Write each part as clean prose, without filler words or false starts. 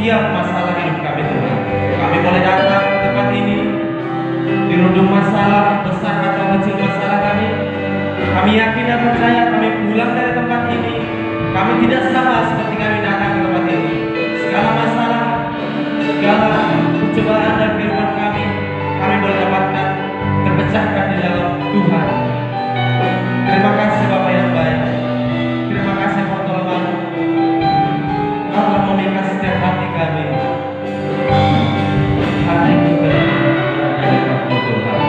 setiap masalah hidup kami Tuhan. Kami boleh datang ke tempat ini, dirundung masalah besar atau kecil masalah kami yakin dan percaya kami pulang dari tempat ini, kami tidak sama seperti kami datang ke tempat ini. Segala masalah, segala percobaan dan kehidupan kami boleh dapatkan terpecahkan di dalam Tuhan. Terima kasih Bapa yang baik. Terima kasih pertolongan-Mu. Engkau telah memikat setiap hati kami. Hati kita Tuhan.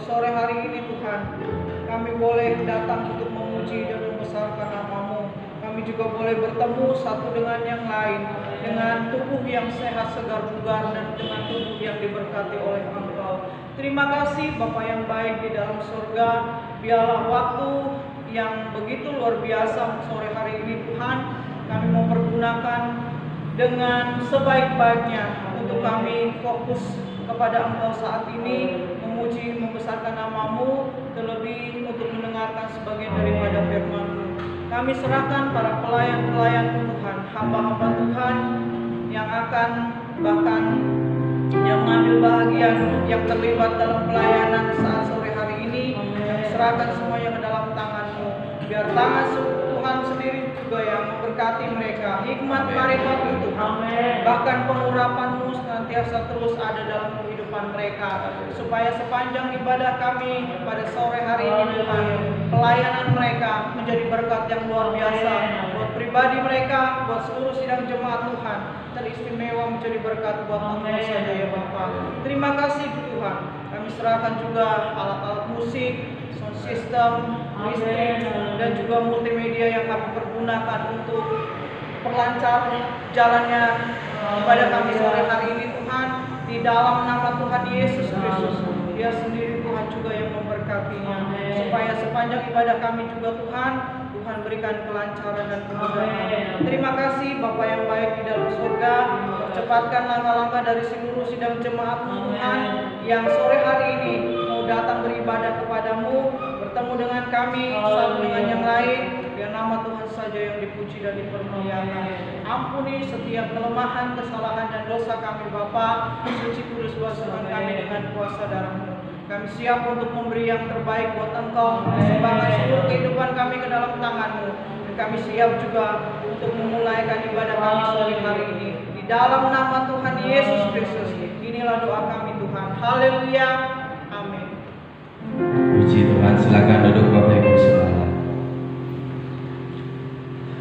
sore hari ini Tuhan, kami boleh datang untuk memuji dan membesarkan nama-Mu. Kami juga boleh bertemu satu dengan yang lain, dengan tubuh yang sehat, segar, bugar, dan dengan tubuh yang diberkati oleh Engkau. Terima kasih Bapa yang baik di dalam surga. Biarlah waktu yang begitu luar biasa sore hari ini Tuhan, kami mau pergunakan dengan sebaik-baiknya untuk kami fokus kepada Engkau saat ini, memuji, membesarkan nama-Mu, terlebih untuk mendengarkan sebagian daripada firman-Mu. Kami serahkan para pelayan-pelayan Tuhan, hamba-hamba Tuhan yang akan bahkan yang mengambil bahagian, yang terlibat dalam pelayanan saat sore hari ini. Kami serahkan semuanya ke dalam tangan-Mu. Biar tangan Tuhan sendiri juga yang memberkati mereka, hikmat marifat-Mu Tuhan, bahkan pengurapan-Mu senantiasa terus ada dalam kehidupan mereka, supaya sepanjang ibadah kami pada sore hari ini Tuhan, pelayanan mereka menjadi berkat yang luar biasa buat pribadi mereka, buat seluruh sidang jemaat Tuhan, teristimewa menjadi berkat buat Engkau saja ya Bapa. Terima kasih Tuhan. Kami serahkan juga alat-alat musik, sound system, listrik, dan juga multimedia yang kami pergunakan untuk perlancar jalannya ibadah kami sore hari ini Tuhan, di dalam nama Tuhan Yesus Kristus. Dia sendiri Tuhan juga yang memberkatinya, supaya sepanjang ibadah kami juga Tuhan berikan kelancaran dan kemudahan. Terima kasih Bapa yang baik di dalam surga. Percepatkan langkah-langkah dari seluruh sidang jemaat Tuhan yang sore hari ini mau datang beribadah kepadamu, bertemu dengan kami satu dengan yang lain. Biar nama Tuhan saja yang dipuji dan dipermuliakan. Ampuni setiap kelemahan, kesalahan dan dosa kami Bapa. Suci kudus basuhan kami dengan kuasa darah-Mu. Kami siap untuk memberi yang terbaik buat Engkau, mempersembahkan seluruh kehidupan kami ke dalam tangan-Mu. Dan kami siap juga untuk memulaikan ibadah kami sore hari ini. Di dalam nama Tuhan Yesus Kristus, inilah doa kami Tuhan. Haleluya. Amin. Puji Tuhan, silakan duduk Bapak Ibu saudara.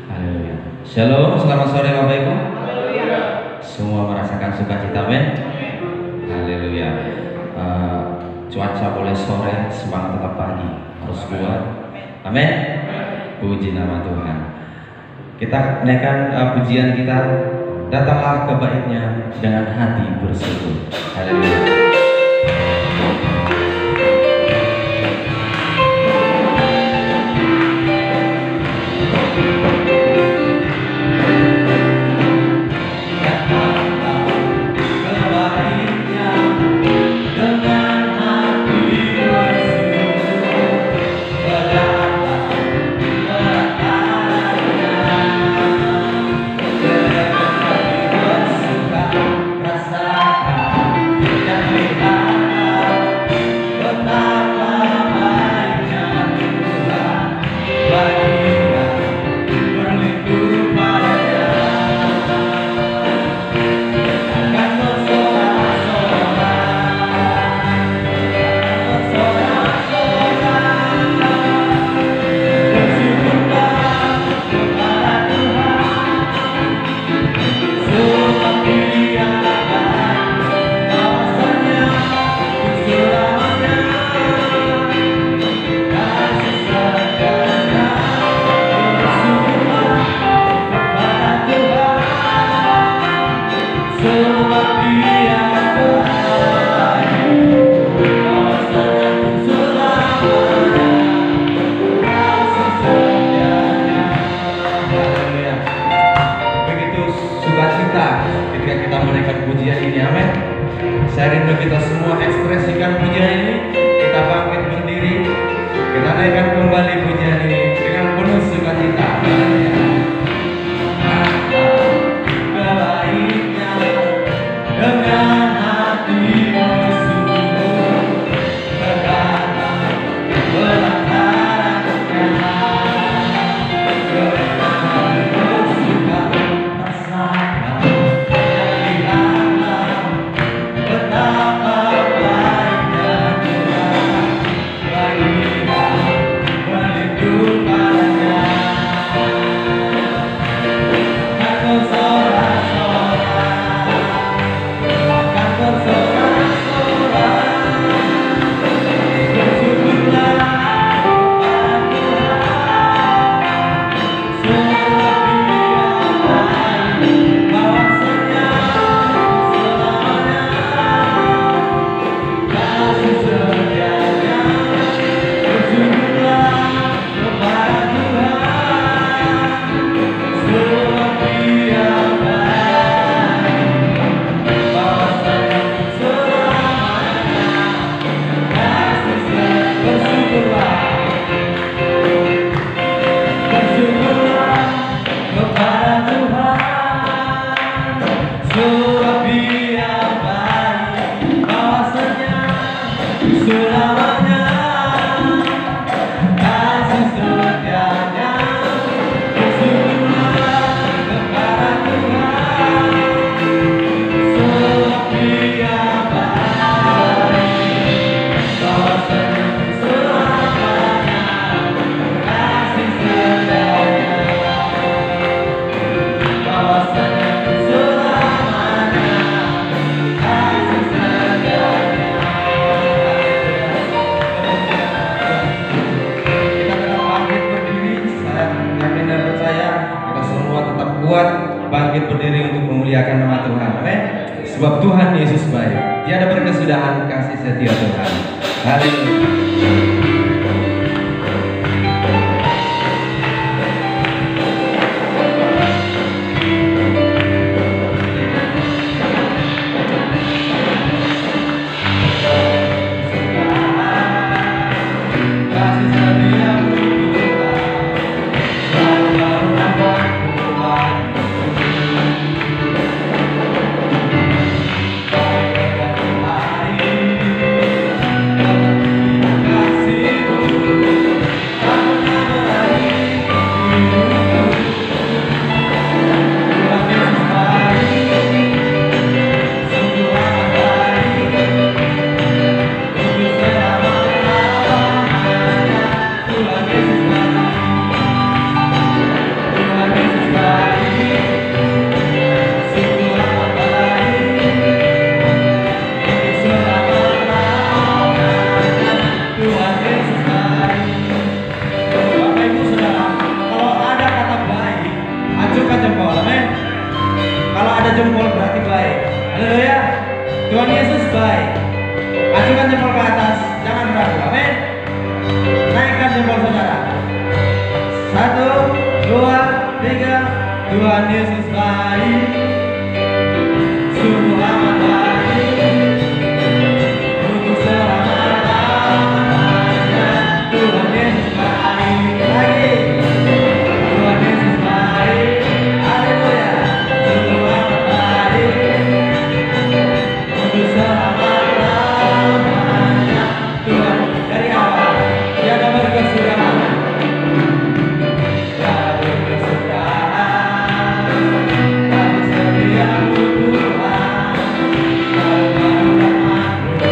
Haleluya. Shalom, selamat sore Bapak Ibu. Haleluya. Semua merasakan sukacita, amin. Haleluya. Cuaca boleh sore, semangat tetap pagi, harus kuat. Amin. Puji nama Tuhan. Kita naikkan pujian kita. Datanglah ke baitnya dengan hati bersyukur. Haleluya. Saya rindu kita semua ekspresikan pujian ini. Kita bangkit berdiri, kita naikkan kembali pujian ini dengan penuh sukacita. Kebaiknya dengan hati bersungguh, berkata berharapnya, berkata bersuka rasakan. Betapa baiknya Tuhan bagi Sebab Tuhan Yesus baik. Tiada berkesudahan kasih setia Tuhan. Haleluya. Jempol berarti baik. Haleluya. Tuhan Yesus baik. Ajukan jempol ke atas, jangan ragu. Amin. Naikkan jempol saudara. 1, 2, 3. Tuhan Yesus baik. Sungguh amat baik. Untuk selama-lamanya. Tuhan Yesus baik. Lagi. Tuhan Yesus baik. Haleluya. Sungguh amat untuk selama-lamanya. Tuhan dari awal tiada berkesudahan. Tiada berkesudahan kasih setiamu Tuhan. Baru-baru rahmat-Mu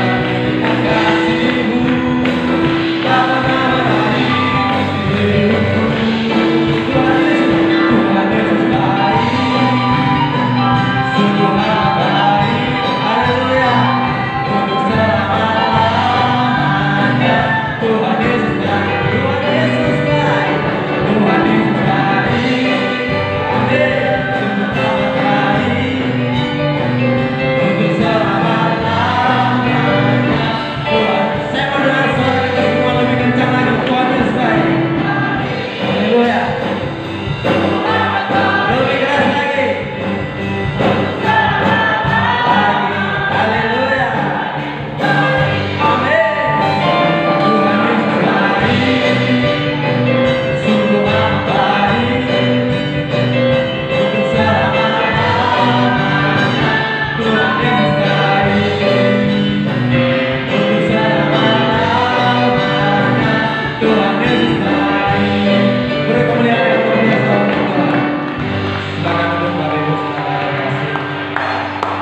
bagi kasih-Mu.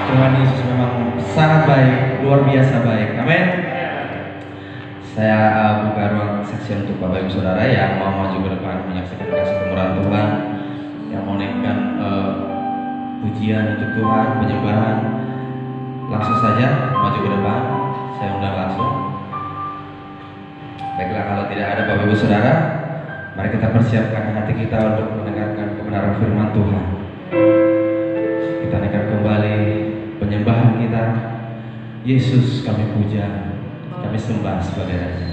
Tuhan Yesus memang sangat baik, luar biasa baik. Amin. Saya buka ruang saksi untuk Bapak Ibu Saudara yang mau maju ke depan menyaksikan kasih kemurahan Tuhan, yang mau naikkan pujian untuk Tuhan, penyembahan. Langsung saja maju ke depan. Saya undang langsung. Baiklah, kalau tidak ada Bapak Ibu Saudara, mari kita persiapkan hati kita untuk mendengarkan kebenaran firman Tuhan. Kita naikkan kembali penyembahan kita. Yesus kami puja, kami sembah sebagai Raja.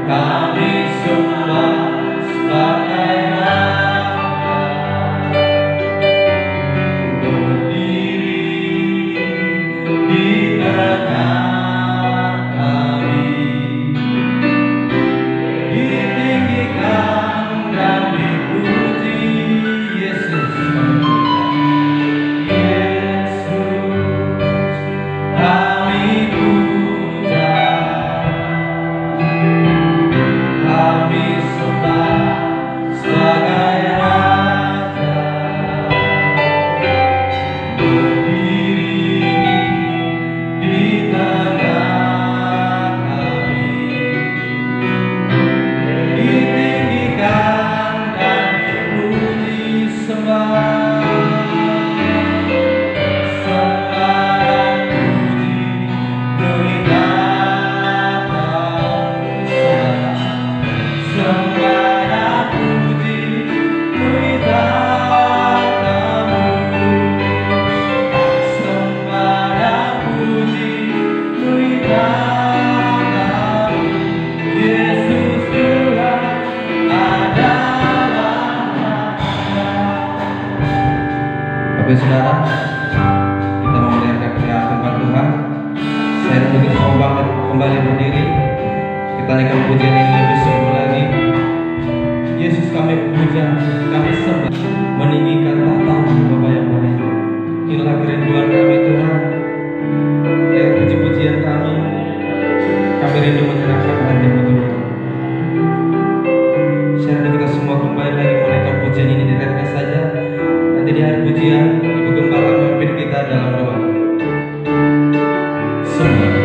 Kami sembah sebagai Raja. Bapak Saudara, kita memuliakan firman Tuhan. Saya begitu mau banget kembali berdiri. Kita naikkan pujian ini lebih sungguh lagi. Yesus kami puja, kami sembah, meninggikan tahtamu Bapa yang baik. Inilah kerinduan kami Tuhan. Lewat puji-pujian kami rindu menyenangkan hatimu Tuhan. Saya kita semua kembali lagi menaikkan pujian ini di refresh saja. Nanti di hari pujian Ibu Gembala memimpin kita dalam doa. Sembah.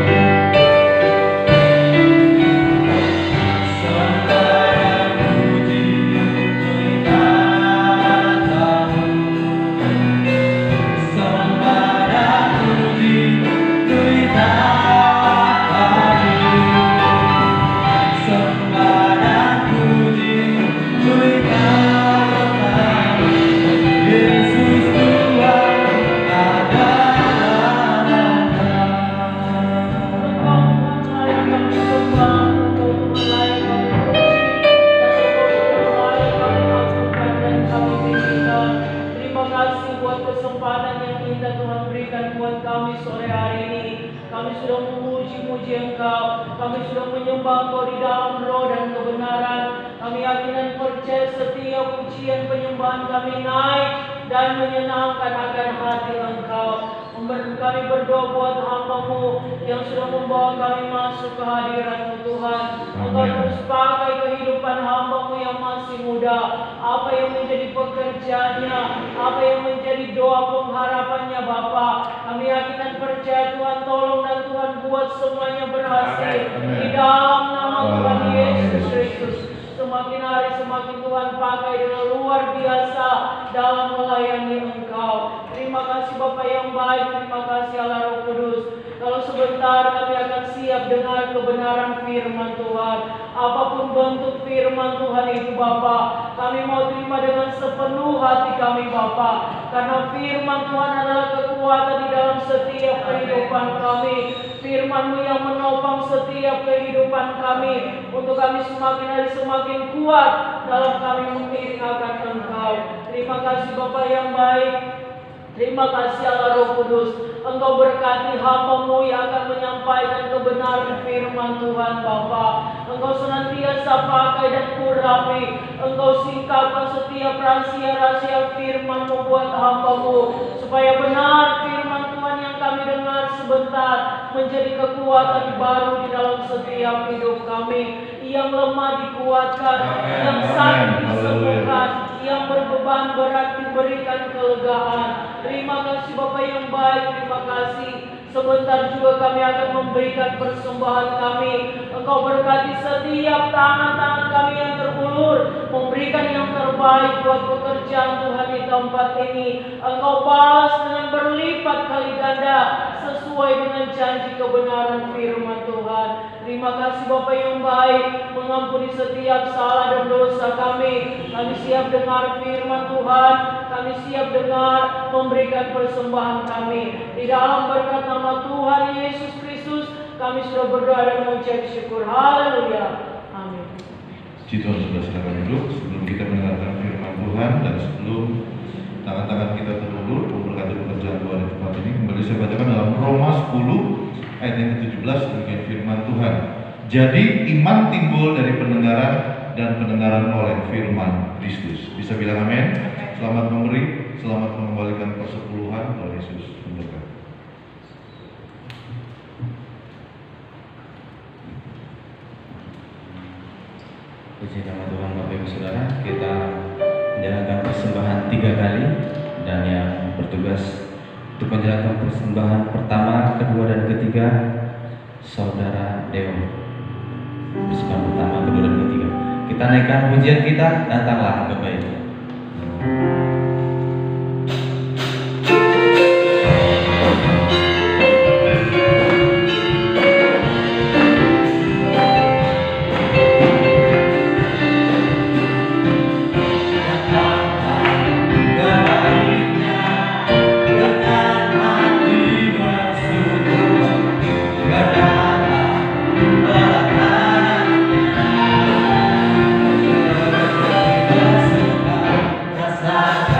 Kami berdoa buat hamba-Mu yang sudah membawa kami masuk ke hadirat-Mu Tuhan. Engkau terus pakai kehidupan hamba-Mu yang masih muda. Apa yang menjadi pekerjaannya, apa yang menjadi doa pengharapannya Bapa. Kami yakin dan percaya Tuhan, tolong dan Tuhan buat semuanya berhasil. Di dalam nama Tuhan Yesus Kristus. Semakin hari semakin Tuhan pakai dengan luar biasa dalam melayani Engkau. Terima kasih Bapa yang baik, terima kasih Allah Roh Kudus. Kalau sebentar kami akan siap dengar kebenaran firman Tuhan. Apapun bentuk firman Tuhan itu Bapa, kami mau terima dengan sepenuh hati kami Bapa. Karena firman Tuhan adalah kekuatan di dalam setiap kehidupan kami. Firman-Mu yang menopang setiap kehidupan kami, untuk kami semakin hari semakin kuat dalam kami mengiring akan Engkau. Terima kasih Bapa yang baik. Terima kasih Allah Roh Kudus. Engkau berkati hamba-Mu yang akan menyampaikan kebenaran firman Tuhan Bapa. Engkau senantiasa pakai dan urapi. Engkau singkapkan setiap rahasia-rahasia firman-Mu buat hamba-Mu, supaya benar firman Tuhan yang kami dengar sebentar menjadi kekuatan baru di dalam setiap hidup kami. Yang lemah dikuatkan, yang sakit disembuhkan, yang berbeban berat diberikan kelegaan. Terima kasih Bapa yang baik, terima kasih. Sebentar juga kami akan memberikan persembahan kami. Engkau berkati setiap tangan-tangan kami yang terulur, memberikan yang terbaik buat pekerjaan Tuhan di tempat ini. Engkau balas dengan berlipat kali ganda sesuai dengan janji kebenaran firman Tuhan. Terima kasih Bapa yang baik, mengampuni setiap salah dan dosa kami. Kami siap dengar firman Tuhan, kami siap dengar memberikan persembahan kami. Di dalam berkat nama Tuhan Yesus Kristus, kami sudah berdoa dan mengucap syukur. Haleluya. Amin. Puji Tuhan, sudah silakan duduk. Sebelum kita mendengarkan firman Tuhan dan sebelum tangan-tangan kita terulur memberkati pekerjaan Tuhan di tempat ini, kembali saya bacakan dalam Roma 10 ayat yang ke-17 demikian firman Tuhan. Jadi iman timbul dari pendengaran dan pendengaran oleh firman Kristus. Bisa bilang amin? Selamat memberi, selamat mengembalikan persepuluhan. Tuhan Yesus memberkati. Puji nama Tuhan Bapak Ibu Saudara, kita menjalankan persembahan 3 kali, dan yang bertugas untuk menjalankan persembahan pertama, kedua, dan ketiga Saudara Dewa. Persembahan pertama, kedua, dan ketiga. Kita naikkan pujian kita, datanglah kebaikan. Rasa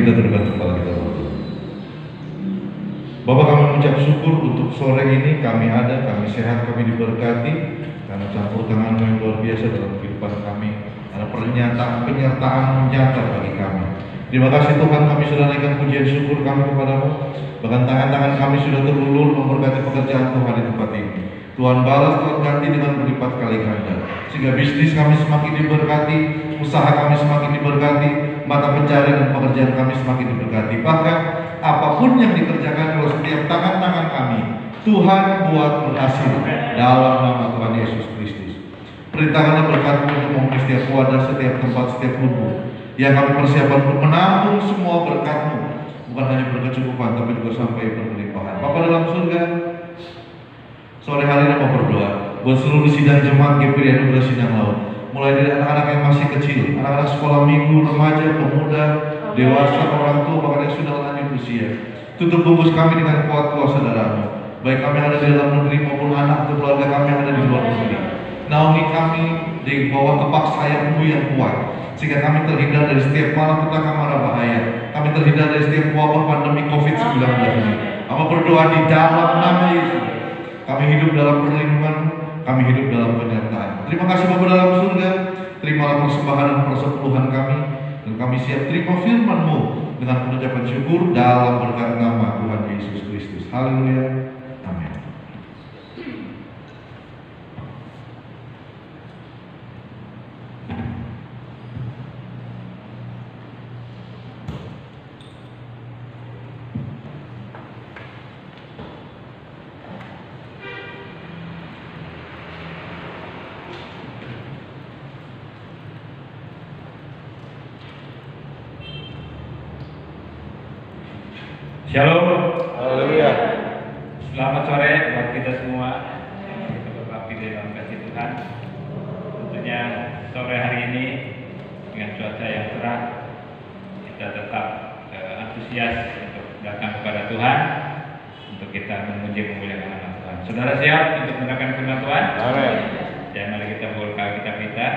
kita tundukkan kepala kita berdoa. Bapak, kami mengucap syukur untuk sore ini kami ada, kami sehat, kami diberkati karena campur tangan yang luar biasa dalam kehidupan kami, karena penyertaan nyata bagi kami. Terima kasih Tuhan, kami sudah naikkan pujian syukur kami kepadamu. Bahkan tangan-tangan kami sudah terulur memberkati pekerjaan Tuhan di tempat ini. Tuhan balas, Tuhan ganti dengan berlipat kali ganda, sehingga bisnis kami semakin diberkati, usaha kami semakin diberkati, mata pencarian dan pekerjaan kami semakin diberkati. Bahkan apapun yang dikerjakan oleh setiap tangan-tangan kami, Tuhan buat berhasil dalam nama Tuhan Yesus Kristus. Perintahkanlah berkat-Mu untuk memenuhi setiap wadah, setiap tempat, setiap lubuk yang kami persiapkan untuk menampung semua berkat-Mu, bukan hanya berkecukupan tapi juga sampai berkelimpahan. Bapa dalam surga, sore hari ini mau berdoa buat seluruh sidang jemaat GPI Anugerah Sindang Laut, mulai dari anak-anak yang masih kecil, anak-anak sekolah minggu, remaja, pemuda, dewasa, orang tua, bahkan yang sudah lanjut usia. Tutup bungkus kami dengan kuat kuasa darah-Mu, baik kami yang ada di dalam negeri maupun anak atau keluarga kami yang ada di luar negeri. Naungi kami di bawah kepak sayap-Mu yang kuat, sehingga kami terhindar dari setiap malapetaka mara bahaya. Kami terhindar dari setiap wabah pandemi COVID-19 ini. Kami berdoa di dalam nama Yesus. Kami hidup dalam perlindungan-Mu, kami hidup dalam penyertaan. Terima kasih Bapa dalam surga. Terimalah persembahan dan persepuluhan kami, dan kami siap terima firman-Mu dengan pengucapan syukur dalam berkat nama Tuhan Yesus Kristus. Haleluya. Amin. Shalom. Haleluya. Selamat sore buat kita semua. Kita berbakti dalam kasih Tuhan. Tentunya sore hari ini dengan cuaca yang cerah, kita tetap antusias untuk datang kepada Tuhan, untuk kita memuji memuliakan nama Tuhan. Saudara siap untuk mendengarkan firman Tuhan? Amin. Ya, mari kita buka Alkitab kita.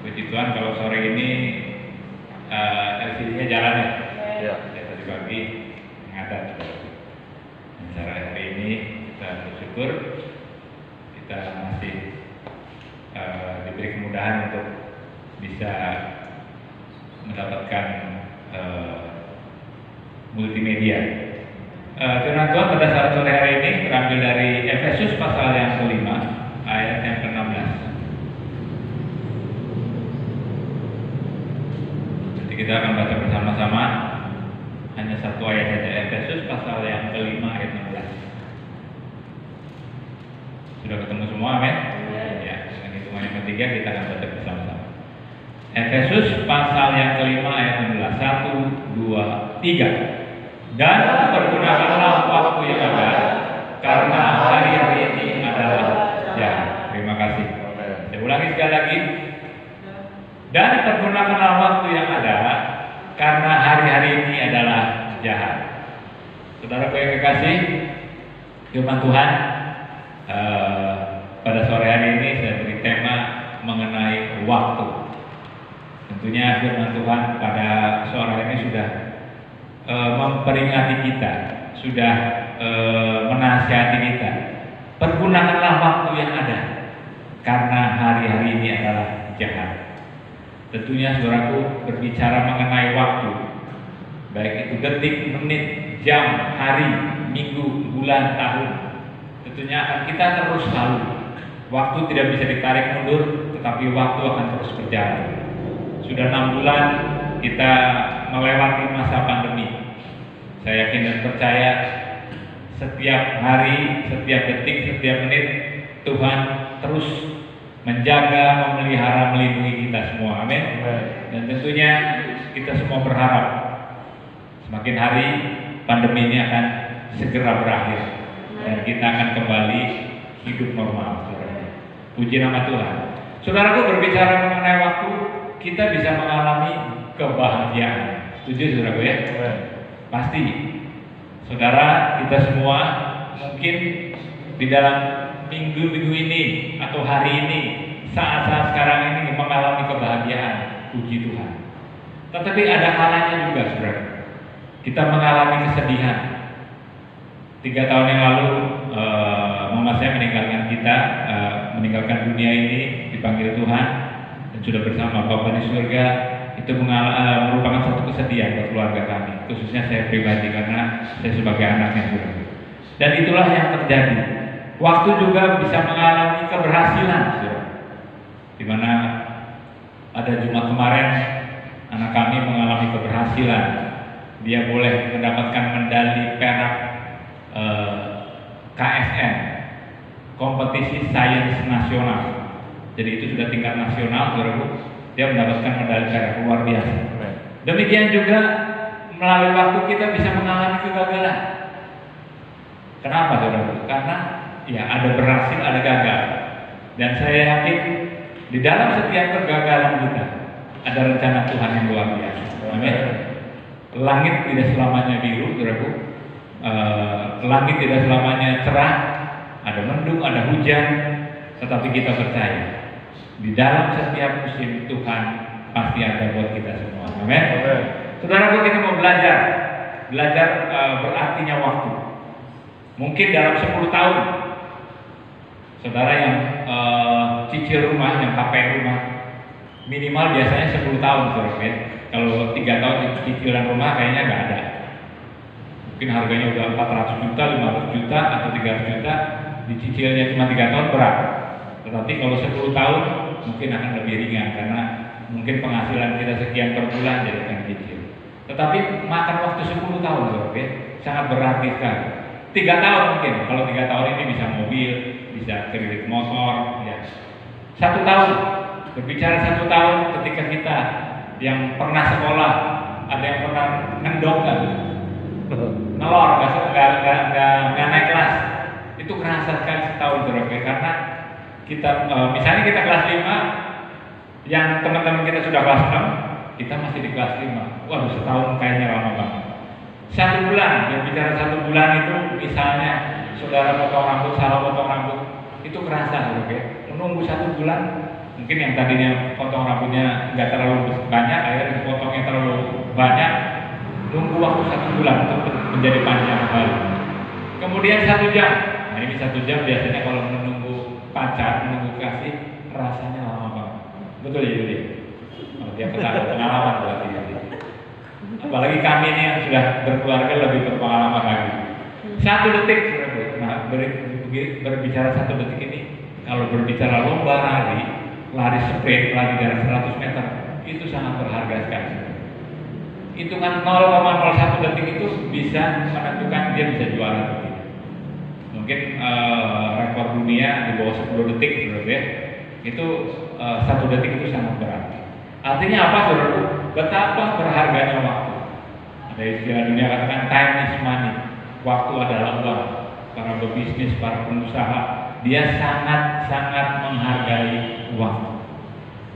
Puji Tuhan, kalau sore ini LCD-nya jalan ya. Ya. Tadi pagi mengadat. Cara hari ini kita bersyukur kita masih diberi kemudahan untuk bisa mendapatkan multimedia. Firman Tuhan pada saat sore hari ini terambil dari Efesus pasal yang kelima ayat yang ke-16. Nanti kita akan baca bersama-sama. Hanya satu ayat saja, Efesus pasal yang kelima ayat 16. Sudah ketemu semua, amin? Ya, dengan hitungan yang ketiga kita akan baca bersama-sama. Efesus pasal yang kelima ayat 16. 1, 2, 3. Dan pergunakanlah waktu yang ada, karena hari-hari ini adalah jahat. Terima kasih. Saya ulangi sekali lagi. Dan pergunakanlah waktu yang ada, karena hari-hari ini adalah jahat. Saudaraku yang kekasih, firman Tuhan pada sore hari ini saya beri tema mengenai waktu. Tentunya firman Tuhan pada sore ini sudah memperingati kita, sudah menasihati kita. Pergunakanlah waktu yang ada, karena hari-hari ini adalah jahat. Tentunya saudaraku berbicara mengenai waktu, baik itu detik, menit, jam, hari, minggu, bulan, tahun. Tentunya akan kita terus lalu. Waktu tidak bisa ditarik mundur, tetapi waktu akan terus berjalan. Sudah 6 bulan kita melewati masa pandemi. Saya yakin dan percaya setiap hari, setiap detik, setiap menit Tuhan terus menjaga, memelihara, melindungi kita semua. Amin. Dan tentunya kita semua berharap semakin hari pandemi ini akan segera berakhir dan kita akan kembali hidup normal. Puji nama Tuhan. Saudaraku, berbicara mengenai waktu, kita bisa mengalami kebahagiaan. Setuju saudaraku ya? Pasti. Saudara, kita semua mungkin di dalam minggu-minggu ini atau hari ini, saat-saat sekarang ini mengalami kebahagiaan. Puji Tuhan. Tetapi ada kalanya juga, saudara. Kita mengalami kesedihan. 3 tahun yang lalu, mama saya meninggalkan kita, meninggalkan dunia ini, dipanggil Tuhan, dan sudah bersama Bapa di surga. Itu merupakan satu kesedihan buat keluarga kami, khususnya saya pribadi karena saya sebagai anaknya, saudara. Dan itulah yang terjadi. Waktu juga bisa mengalami keberhasilan, saudara. Di mana pada Jumat kemarin anak kami mengalami keberhasilan. Dia boleh mendapatkan medali perak KSN, kompetisi sains nasional. Jadi itu sudah tingkat nasional, saudara. Dia mendapatkan medali perak, luar biasa. Demikian juga melalui waktu kita bisa mengalami kegagalan. Kenapa, saudara? Karena ya ada berhasil, ada gagal. Dan saya yakin di dalam setiap kegagalan kita ada rencana Tuhan yang luar biasa. Amin. Langit tidak selamanya biru, saudaraku. Langit tidak selamanya cerah. Ada mendung, ada hujan. Tetapi kita percaya di dalam setiap musim Tuhan pasti ada buat kita semua. Amin. Saudaraku, kita mau belajar berartinya waktu. Mungkin dalam 10 tahun, saudara yang cicil rumah, yang KPR rumah, minimal biasanya 10 tahun, saudara. Kalau 3 tahun cicilan rumah kayaknya nggak ada. Mungkin harganya udah 400 juta, 500 juta, atau 300 juta, dicicilnya cuma 3 tahun berat. Tetapi kalau 10 tahun mungkin akan lebih ringan karena mungkin penghasilan kita sekian per bulan jadi akan kecil. Tetapi makan waktu 10 tahun, saudara, sangat berarti sekali. 3 tahun mungkin, kalau 3 tahun ini bisa mobil, bisa kredit motor, ya. 1 tahun, berbicara 1 tahun ketika kita yang pernah sekolah, ada yang pernah ngendok kan, nelor, nggak naik kelas, itu kerasa sekali setahun, saudara, karena kita misalnya kita kelas 5, yang teman-teman kita sudah kelas 6, kita masih di kelas 5. Waduh, setahun kayaknya lama banget. 1 bulan, berbicara 1 bulan itu misalnya saudara potong rambut, salah potong rambut, itu kerasa, oke? Menunggu 1 bulan, mungkin yang tadinya potong rambutnya nggak terlalu banyak, akhirnya potongnya terlalu banyak, nunggu waktu 1 bulan untuk menjadi panjang kembali. Kemudian 1 jam, nah ini 1 jam biasanya kalau menunggu pacar, menunggu kasih, rasanya lama banget. Betul ya, Yudi? Oh, dia pengalaman berarti ya. Apalagi kami ini yang sudah berkeluarga lebih berpengalaman lagi. 1 detik, nah berbicara 1 detik ini, kalau berbicara lomba lari sprint, lari jarak 100 meter, itu sangat berharga sekali. Hitungan 0,01 detik itu bisa menentukan dia bisa juara atau tidak. Mungkin rekor dunia di bawah 10 detik, saudara, itu 1 detik itu sangat berarti. Artinya apa, saudara? Betapa berharganya waktu. Ada istilah dunia katakan time is money. Waktu adalah uang. Para pebisnis, para pengusaha, dia sangat-sangat menghargai waktu.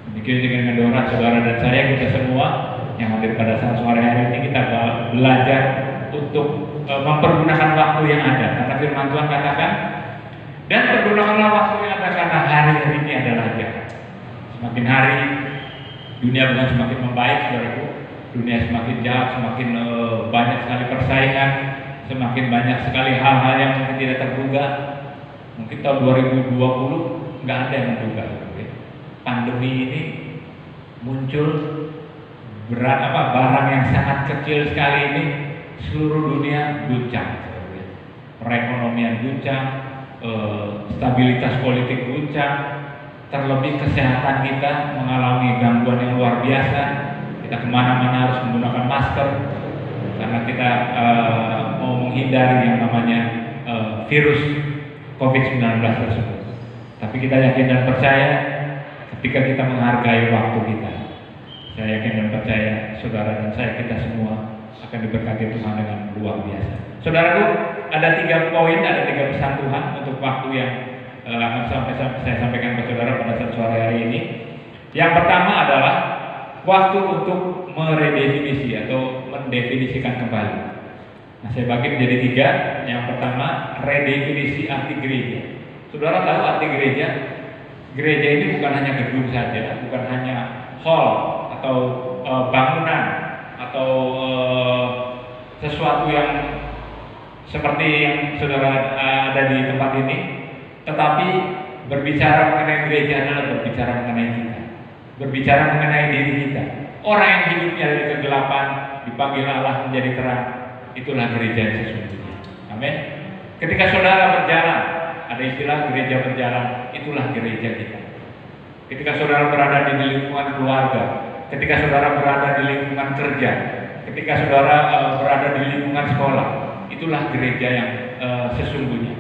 Demikian dengan Medora, saudara dan saya, kita semua yang hadir pada saat sore hari ini, kita belajar untuk mempergunakan waktu yang ada. Karena firman Tuhan katakan, dan pergunakanlah waktu yang ada karena hari ini adalah jahat. Semakin hari dunia bukan semakin membaik, saudaraku. Dunia semakin jahat, semakin banyak sekali persaingan, semakin banyak sekali hal-hal yang mungkin tidak terduga. Mungkin tahun 2020 nggak ada yang menduga. Pandemi ini muncul barang yang sangat kecil sekali ini, seluruh dunia guncang. Perekonomian guncang, stabilitas politik guncang, terlebih kesehatan kita mengalami gangguan yang luar biasa. Kita kemana-mana harus menggunakan masker karena kita mau menghindari yang namanya virus COVID-19 tersebut. Tapi kita yakin dan percaya ketika kita menghargai waktu kita, saya yakin dan percaya saudara dan saya, kita semua akan diberkati Tuhan dengan luar biasa. Saudaraku, ada 3 poin, ada 3 pesan Tuhan untuk waktu yang akan saya sampaikan ke saudara pada saat sore hari ini. Yang pertama adalah waktu untuk meredefinisi atau mendefinisikan kembali. Nah, saya bagi menjadi 3. Yang pertama, redefinisi arti gereja. Saudara tahu arti gereja? Gereja ini bukan hanya gedung saja, bukan hanya hall atau bangunan atau sesuatu yang seperti yang saudara ada di tempat ini, tetapi berbicara mengenai gereja adalah berbicara mengenai kita, berbicara mengenai diri kita. Orang yang hidupnya dari kegelapan dipanggil Allah menjadi terang, itulah gereja yang sesungguhnya. Amin. Ketika saudara berjalan, ada istilah gereja berjalan, itulah gereja kita. Ketika saudara berada di lingkungan keluarga, ketika saudara berada di lingkungan kerja, ketika saudara berada di lingkungan sekolah, itulah gereja yang sesungguhnya.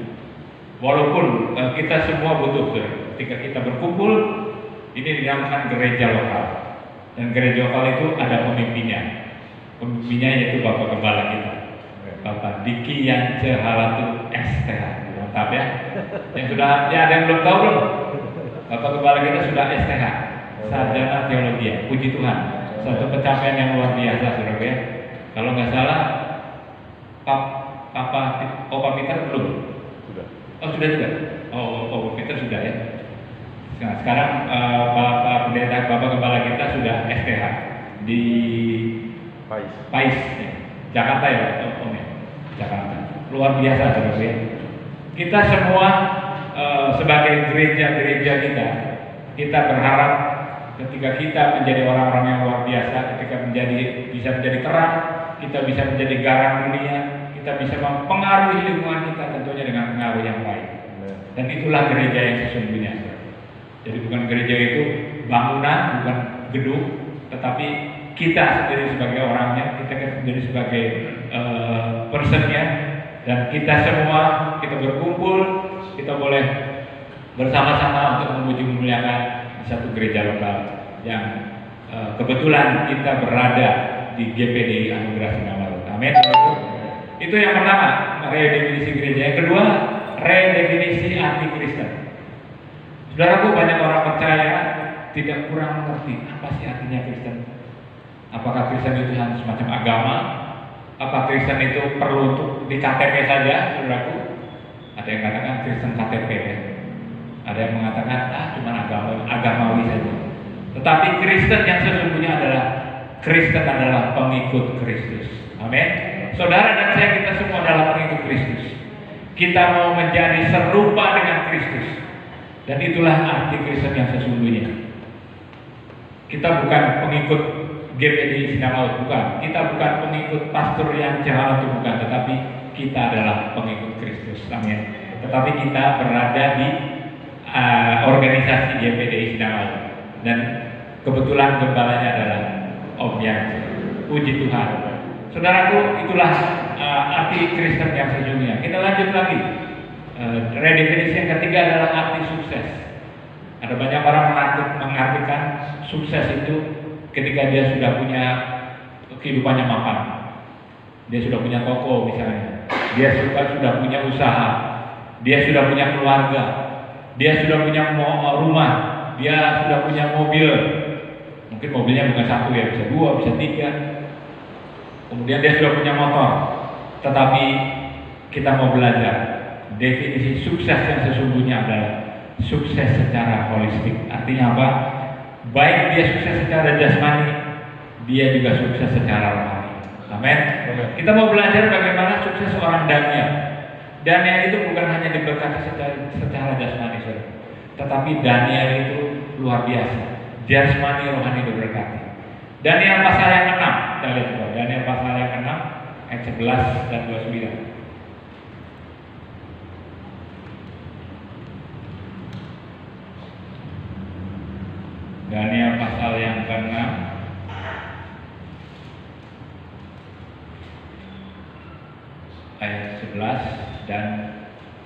Walaupun kita semua butuh, ketika kita berkumpul, ini dinamakan gereja lokal. Dan gereja lokal itu ada pemimpinnya. Pemimpinnya yaitu Bapak Gembala kita, Bapak Diki Yance Halatu STH. Mantap ya. Yang sudah, ya ada yang belum tahu belum? Bapak Gembala kita sudah STH, Sarjana Teologi. Puji Tuhan, satu pencapaian yang luar biasa, saudara ya. Kalau nggak salah, Opa Peter belum? Sudah. Oh sudah juga. Oh Peter sudah ya. Nah, sekarang Bapak Pendeta, Bapak Gembala kita sudah STH di Pais ya. Jakarta ya, Om ya. Jakarta. Luar biasa, saudara ya. Kita semua sebagai gereja-gereja kita berharap ketika kita menjadi orang-orang yang luar biasa, ketika bisa menjadi terang, kita bisa menjadi garam dunia, kita bisa mempengaruhi lingkungan kita tentunya dengan pengaruh yang baik. Dan itulah gereja yang sesungguhnya. Jadi bukan gereja itu bangunan, bukan gedung, tetapi kita sendiri sebagai orangnya, kita sendiri sebagai personnya, dan kita semua kita berkumpul, kita boleh bersama-sama untuk memuji memuliakan di satu gereja lokal yang kebetulan kita berada di GPDI Anugerah Sinamalut. Amin. Itu yang pertama, redefinisi gereja. Yang kedua, redefinisi anti Kristen. Saudaraku, banyak orang percaya tidak kurang mengerti apa sih artinya Kristen. Apakah Kristen itu hanya semacam agama? Apa Kristen itu perlu untuk di KTP saja, saudaraku? Ada yang katakan Kristen KTP ya. Ada yang mengatakan cuma agamawi saja. Tetapi Kristen yang sesungguhnya adalah Kristen adalah pengikut Kristus. Amin. Saudara dan saya, kita semua adalah pengikut Kristus. Kita mau menjadi serupa dengan Kristus. Dan itulah arti Kristen yang sesungguhnya. Kita bukan pengikut GPDI Sinamaut, bukan. Kita bukan pengikut pastor yang jahat, bukan. Tetapi kita adalah pengikut Kristus. Amin. Tetapi kita berada di organisasi GPDI Sinamaut. Dan kebetulan gembalanya adalah Om Yance. Puji Tuhan. Saudaraku, itulah arti Kristen yang sesungguhnya. Kita lanjut lagi. Redefinisi yang ketiga adalah arti sukses. Ada banyak orang mengartikan sukses itu ketika dia sudah punya kehidupannya mapan. Dia sudah punya toko misalnya. Dia sudah punya usaha. Dia sudah punya keluarga. Dia sudah punya rumah. Dia sudah punya mobil. Mungkin mobilnya bukan satu ya, bisa dua, bisa tiga. Kemudian dia sudah punya motor. Tetapi kita mau belajar. Definisi sukses yang sesungguhnya adalah sukses secara holistik. Artinya apa? Baik dia sukses secara jasmani, dia juga sukses secara rohani. Amin. Kita mau belajar bagaimana sukses seorang Daniel. Daniel itu bukan hanya diberkati secara jasmani, tetapi Daniel itu luar biasa. Jasmani rohani diberkati. Daniel pasal yang 6, kita lihat coba. Daniel pasal yang 6 ayat 11 dan 29. Daniel pasal yang ke-6 ayat 11 dan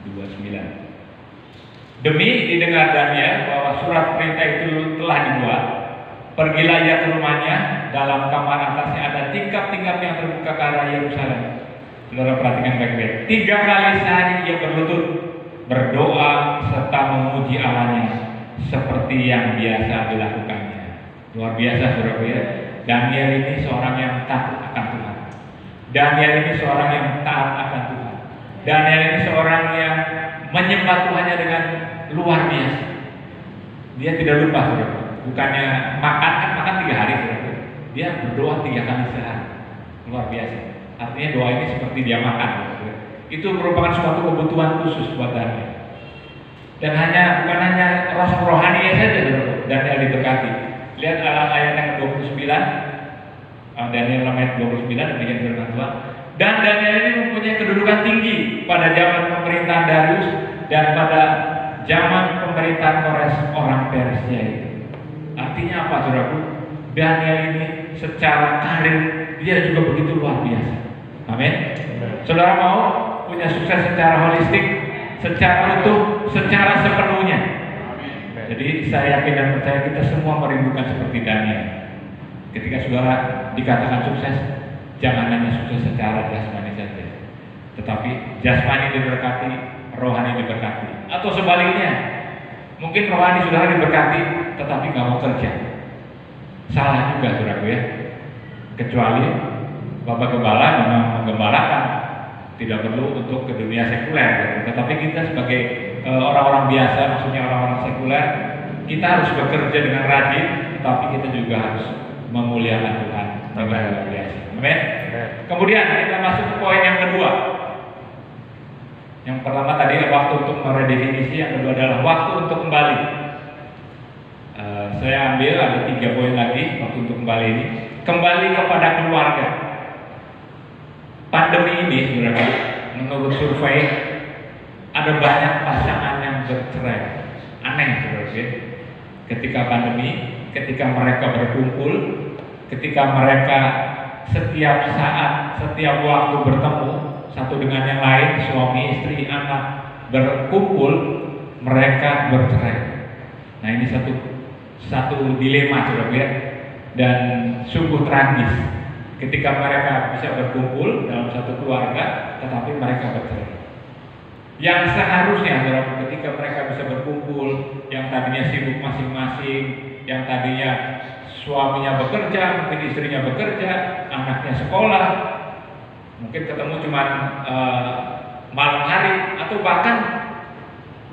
29. Demi didengar Daniel bahwa surat perintah itu telah dibuat, pergilah ia ke rumahnya, dalam kamar atasnya ada tingkap-tingkap yang terbuka ke arah Yerusalem. Saudara perhatikan baik-baik. 3 kali sehari ia berlutut, berdoa serta memuji Allahnya seperti yang biasa dilakukannya. Luar biasa, saudara ya. Daniel ini seorang yang takut akan Tuhan. Daniel ini seorang yang taat akan Tuhan. Daniel ini seorang yang menyembah Tuhannya dengan luar biasa. Dia tidak lupa, saudara. Bukannya makan 3 hari, saudara. dia berdoa 3 kali sehari. Luar biasa. Artinya doa ini seperti dia makan. Itu merupakan suatu kebutuhan khusus buat Daniel. Dan bukan hanya rohani saja Daniel diberkati. Lihat ayat yang ke-29, Daniel ayat 29, demikian firman Tuhan. Dan Daniel ini mempunyai kedudukan tinggi pada zaman pemerintahan Darius dan pada zaman pemerintahan Kores orang Persia itu. Artinya apa, saudaraku? Daniel ini secara karir dia juga begitu luar biasa. Amin. Saudara mau punya sukses secara holistik, secara utuh, secara sepenuhnya. Jadi saya yakin dan percaya kita semua merindukan seperti Daniel. Ketika saudara dikatakan sukses, jangan hanya sukses secara jasmani saja, tetapi jasmani diberkati, rohani diberkati. Atau sebaliknya, mungkin rohani saudara diberkati, tetapi nggak mau kerja. Salah juga saudaraku ya. Kecuali Bapak Gembala memang menggembalakan, tidak perlu untuk ke dunia sekuler. Tetapi kita sebagai orang-orang biasa, maksudnya orang-orang sekuler, kita harus bekerja dengan rajin, tapi kita juga harus memuliakan Tuhan dengan luar biasa. Amin. Kemudian kita masuk ke poin yang kedua. Yang pertama tadi waktu untuk meredefinisi, yang kedua adalah waktu untuk kembali. Saya ambil ada 3 poin lagi waktu untuk kembali ini. Kembali kepada keluarga. Pandemi ini saudara, menurut survei ada banyak pasangan yang bercerai. Aneh saudara. Ketika pandemi, ketika mereka berkumpul, ketika mereka setiap saat, setiap waktu bertemu satu dengan yang lain, suami, istri, anak berkumpul, mereka bercerai. Nah ini satu dilema saudara ya, dan sungguh tragis ketika mereka bisa berkumpul dalam satu keluarga, tetapi mereka bercerai. Yang seharusnya saudara, ketika mereka bisa berkumpul, yang tadinya sibuk masing-masing, yang tadinya suaminya bekerja, mungkin istrinya bekerja, anaknya sekolah, mungkin ketemu cuma malam hari, atau bahkan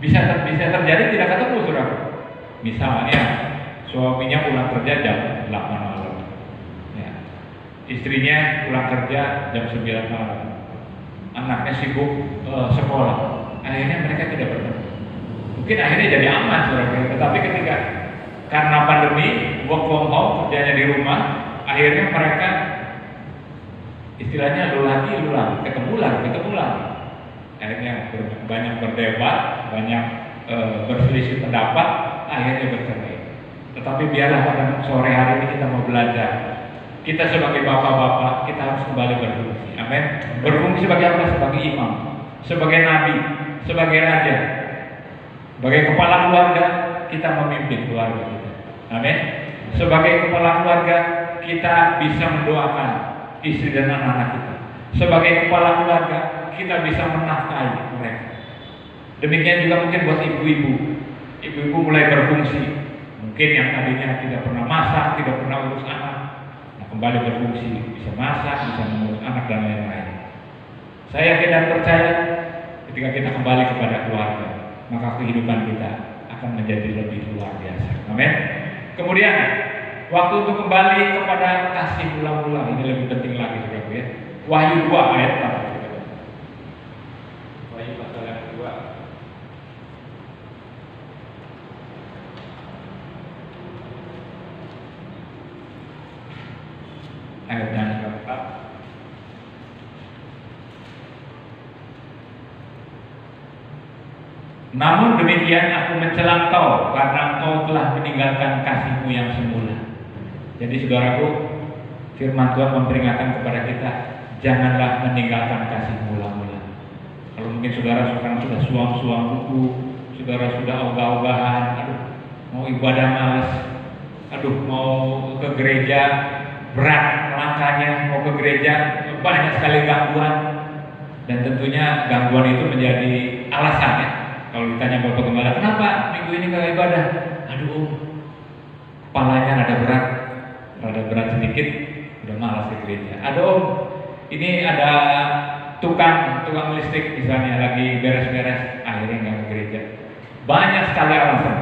bisa terjadi tidak ketemu saudara. Misalnya suaminya pulang kerja jam 8 malam, ya. Istrinya pulang kerja jam 9 malam, anaknya sibuk sekolah, akhirnya mereka tidak bertemu. Mungkin akhirnya jadi aman saudara, tetapi ketika karena pandemi, work from home, kerjanya di rumah, akhirnya mereka istilahnya lu lagi, ketemu lagi. Akhirnya banyak berdebat, banyak berselisih pendapat, akhirnya bercerai. Tetapi biarlah pada sore hari ini kita mau belajar. Kita sebagai bapak-bapak, kita harus kembali berfungsi. Amin. Berfungsi sebagai apa? Sebagai imam, sebagai nabi, sebagai raja, sebagai kepala keluarga, kita memimpin keluarga kita. Amin. Sebagai kepala keluarga, kita bisa mendoakan istri dan anak-anak kita. Sebagai kepala keluarga, kita bisa menafkahi mereka. Demikian juga mungkin buat ibu-ibu. Ibu-ibu mulai berfungsi. Mungkin yang tadinya tidak pernah masak, tidak pernah urus anak, nah kembali berfungsi, bisa masak, bisa mengurus anak dan lain-lain. Saya yakin dan percaya ketika kita kembali kepada keluarga, maka kehidupan kita akan menjadi lebih luar biasa. Amin. Kemudian waktu untuk kembali kepada kasih mula-mula, ini lebih penting lagi saudaraku ya. Wahyu 2 ayat 4. Wahyu pasal yang kedua. Ayat yang keempat. Namun demikian aku mencela engkau karena engkau telah meninggalkan kasihmu yang semula. Jadi saudaraku, firman Tuhan memperingatkan kepada kita, janganlah meninggalkan kasih mula-mula. Kalau mungkin saudara sekarang sudah suam-suam buku, saudara sudah ogah-ogahan, aduh mau ibadah malas, aduh mau ke gereja berat langkahnya, mau ke gereja banyak sekali gangguan, dan tentunya gangguan itu menjadi alasannya. Kalau ditanya Bapak Gembala, kenapa minggu ini gak ibadah? Aduh, kepalanya rada berat sedikit, udah malas ke gereja. Aduh, ini ada tukang listrik misalnya lagi beres-beres, akhirnya nggak ke gereja. Banyak sekali alasan.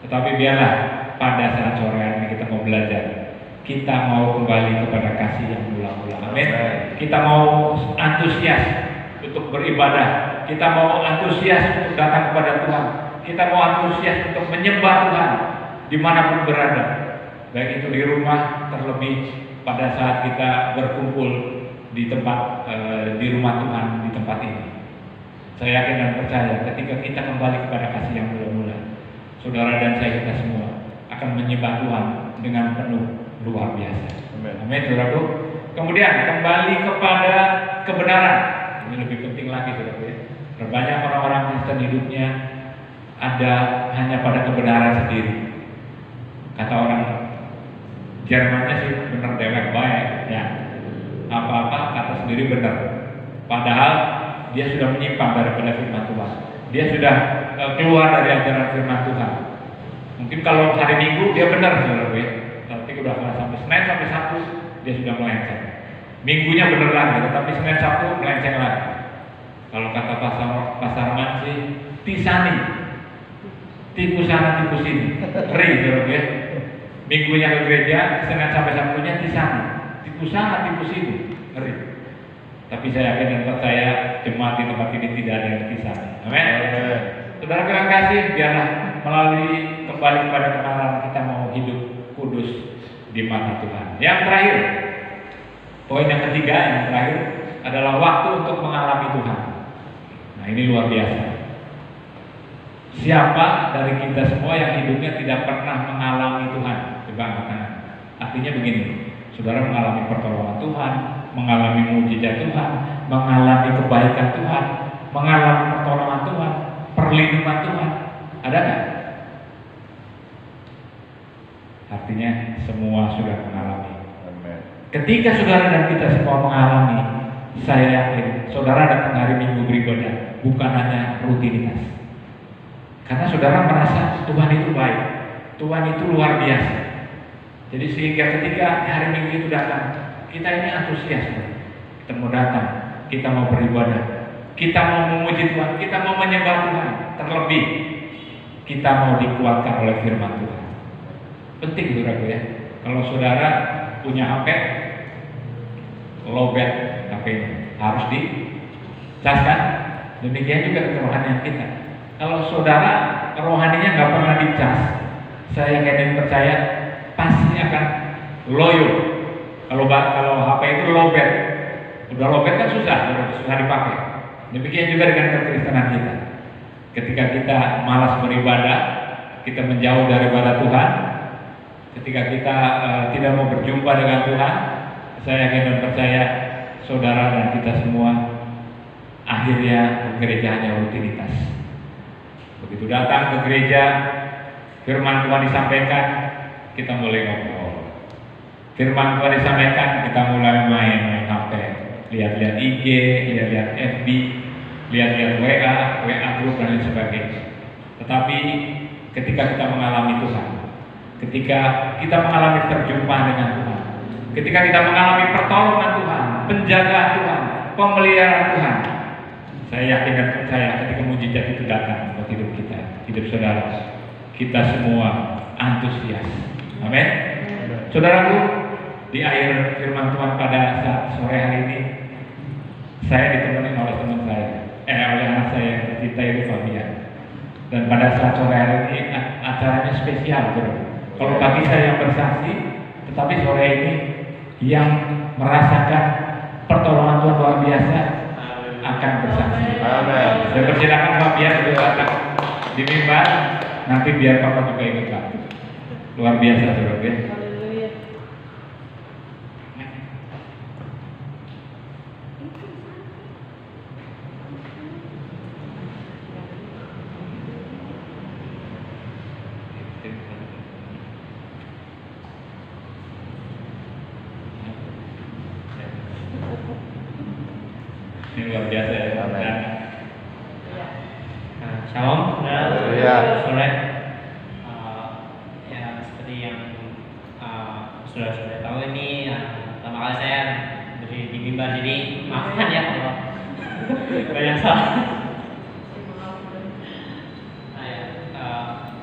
Tetapi biarlah pada saat sore hari ini kita mau belajar, kita mau kembali kepada kasih yang mula-mula. Amin. Kita mau antusias untuk beribadah. Kita mau antusias untuk datang kepada Tuhan. Kita mau antusias untuk menyembah Tuhan dimanapun berada. Baik itu di rumah, terlebih pada saat kita berkumpul di tempat di rumah Tuhan, di tempat ini. Saya yakin dan percaya ketika kita kembali kepada kasih yang mula-mula, saudara dan saya kita semua akan menyembah Tuhan dengan penuh luar biasa. Amin, saudaraku. Kemudian kembali kepada kebenaran. Ini lebih penting lagi, saudaraku ya. Banyak orang-orang Kristen hidupnya ada hanya pada kebenaran sendiri. Kata orang Jermannya sih benar dewek baik, ya. Apa-apa kata sendiri benar. Padahal dia sudah menyimpang daripada firman Tuhan. Dia sudah keluar dari ajaran firman Tuhan. Mungkin kalau hari Minggu dia benar, saudaraku ya. Tapi udah sampai Senin sampai Sabtu dia sudah melenceng. Minggunya benar lagi, tetapi Senin Sabtu melenceng lagi. Kalau kata pasar sih tisani, tipu sana tipu sini, saudaraku ya. Minggunya ke gereja, Senin sampai Sabtunya tisani, tipu sana tipu sini, Tapi saya yakin dan percaya jemaat di tempat ini tidak ada yang tisani. Amin. Saudara yang kasih, biarlah melalui kembali kepada kebenaran kita mau hidup kudus di mata Tuhan. Yang terakhir, poin yang ketiga, yang terakhir adalah waktu untuk mengalami Tuhan. Nah ini luar biasa. Siapa dari kita semua yang hidupnya tidak pernah mengalami Tuhan? Coba angkat tangan. Artinya begini, saudara mengalami pertolongan Tuhan, mengalami mujizat Tuhan, mengalami kebaikan Tuhan, mengalami pertolongan Tuhan, perlindungan Tuhan. Ada nggak? Artinya semua sudah mengalami. Ketika saudara dan kita semua mengalami, saya yakin saudara datang hari Minggu beribadah bukan hanya rutinitas. Karena saudara merasa Tuhan itu baik, Tuhan itu luar biasa. Jadi sehingga ketika hari Minggu itu datang, kita ini antusias. Kita mau datang, kita mau beribadah, kita mau memuji Tuhan, kita mau menyembah Tuhan. Terlebih kita mau dikuatkan oleh firman Tuhan. Penting saudaraku ya. Kalau saudara punya HP, lowbat HP-nya harus dicaskan. Demikian juga kerohanian kita. Kalau saudara rohaninya nggak pernah dicas, saya yakin percaya pasti akan loyo. Kalau HP itu lowbat, udah lowbat kan susah dipakai. Demikian juga dengan kekristenan kita. Ketika kita malas beribadah, kita menjauh daripada Tuhan. Ketika kita tidak mau berjumpa dengan Tuhan, saya yakin dan percaya saudara dan kita semua akhirnya gereja hanya rutinitas. Begitu datang ke gereja, firman Tuhan disampaikan, kita mulai ngobrol. Firman Tuhan disampaikan, kita mulai main HP, lihat-lihat IG, lihat-lihat FB, lihat-lihat WA grup dan lain sebagainya. Tetapi ketika kita mengalami Tuhan, ketika kita mengalami perjumpaan dengan Tuhan, ketika kita mengalami pertolongan Tuhan, penjagaan Tuhan, pemeliharaan Tuhan, saya yakin dan percaya ketika mujizat itu datang buat hidup kita, hidup saudara, kita semua antusias. Amin. Saudaraku, di akhir firman Tuhan pada saat sore hari ini, saya ditemani oleh teman saya, oleh anak saya yang tercinta itu Fabian. Dan pada saat sore hari ini acaranya spesial, saudara. Kalau pagi saya yang bersaksi, tetapi sore ini yang merasakan pertolongan Tuhan luar biasa akan bersaksi. Amin. Saya persilakan Fabian untuk datang di mimbar. Nanti biar Papa juga ikut waktu. Luar biasa, saudara. Ini luar biasa ya. Shalom. Haleluya. Sore. Ya seperti yang sudah tahu ini pertama kali saya berdiri di mimbar, jadi maafkan ya kalau banyak salah.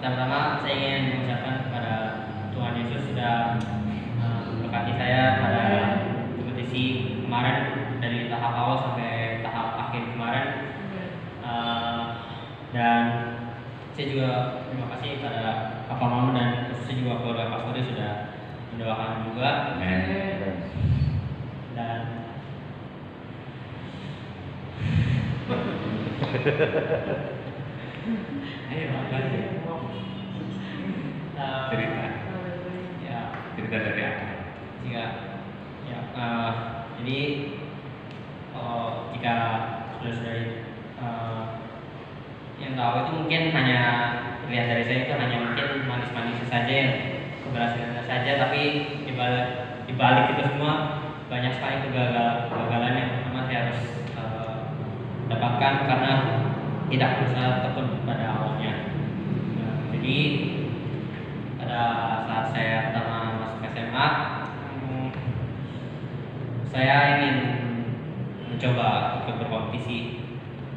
Pertama saya ingin mengucapkan kepada Tuhan Yesus sudah memberkati saya pada kompetisi kemarin dari tahap awal sampai tahap akhir kemarin. Dan saya juga terima kasih pada Papa Mama dan khususnya juga keluarga Pak Suri sudah mendoakan juga. Dan Ayo, lanjut. Cerita. Ya, Cerita dari aku. jika ya jadi jika saudara-saudari yang tahu itu mungkin hanya terlihat dari saya itu hanya mungkin manis-manis saja, keberhasilan saja, tapi di balik itu semua banyak sekali kegagalan yang pertama saya harus dapatkan karena tidak berusaha tekun pada awalnya. Jadi pada saat saya pertama masuk SMA, saya ingin mencoba ikut berkompetisi.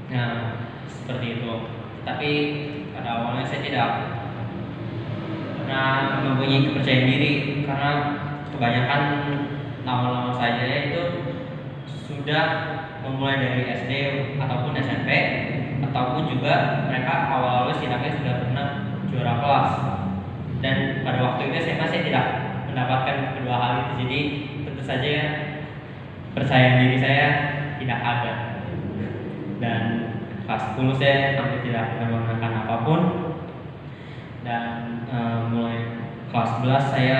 Nah, seperti itu. Tapi pada awalnya saya tidak pernah mempunyai kepercayaan diri karena kebanyakan lawan-lawan saya itu sudah memulai dari SD ataupun SMP ataupun juga mereka awal-awal setidaknya sudah pernah juara kelas. Dan pada waktu itu saya masih tidak mendapatkan kedua hal itu, jadi tentu saja percaya diri saya tidak ada. Dan kelas 10 saya hampir tidak pernah menggunakan apapun. Dan mulai kelas 11 saya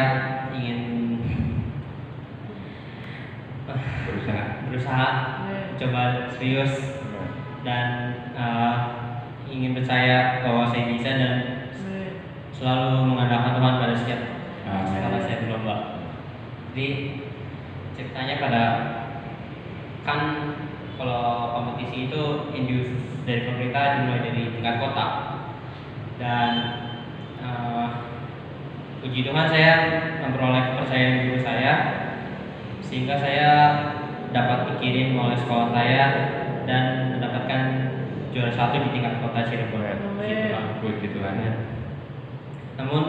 ingin berusaha coba serius dan ingin percaya bahwa saya bisa dan selalu mengandalkan Tuhan pada setiap kali saya berlomba. Jadi ceritanya pada kan kalau kompetisi itu indus dari pemerintah dimulai dari tingkat kota dan puji Tuhan saya memperoleh kepercayaan guru saya sehingga saya dapat dikirim oleh sekolah saya dan mendapatkan juara 1 di tingkat kota Cirebon. Puji Tuhan. Namun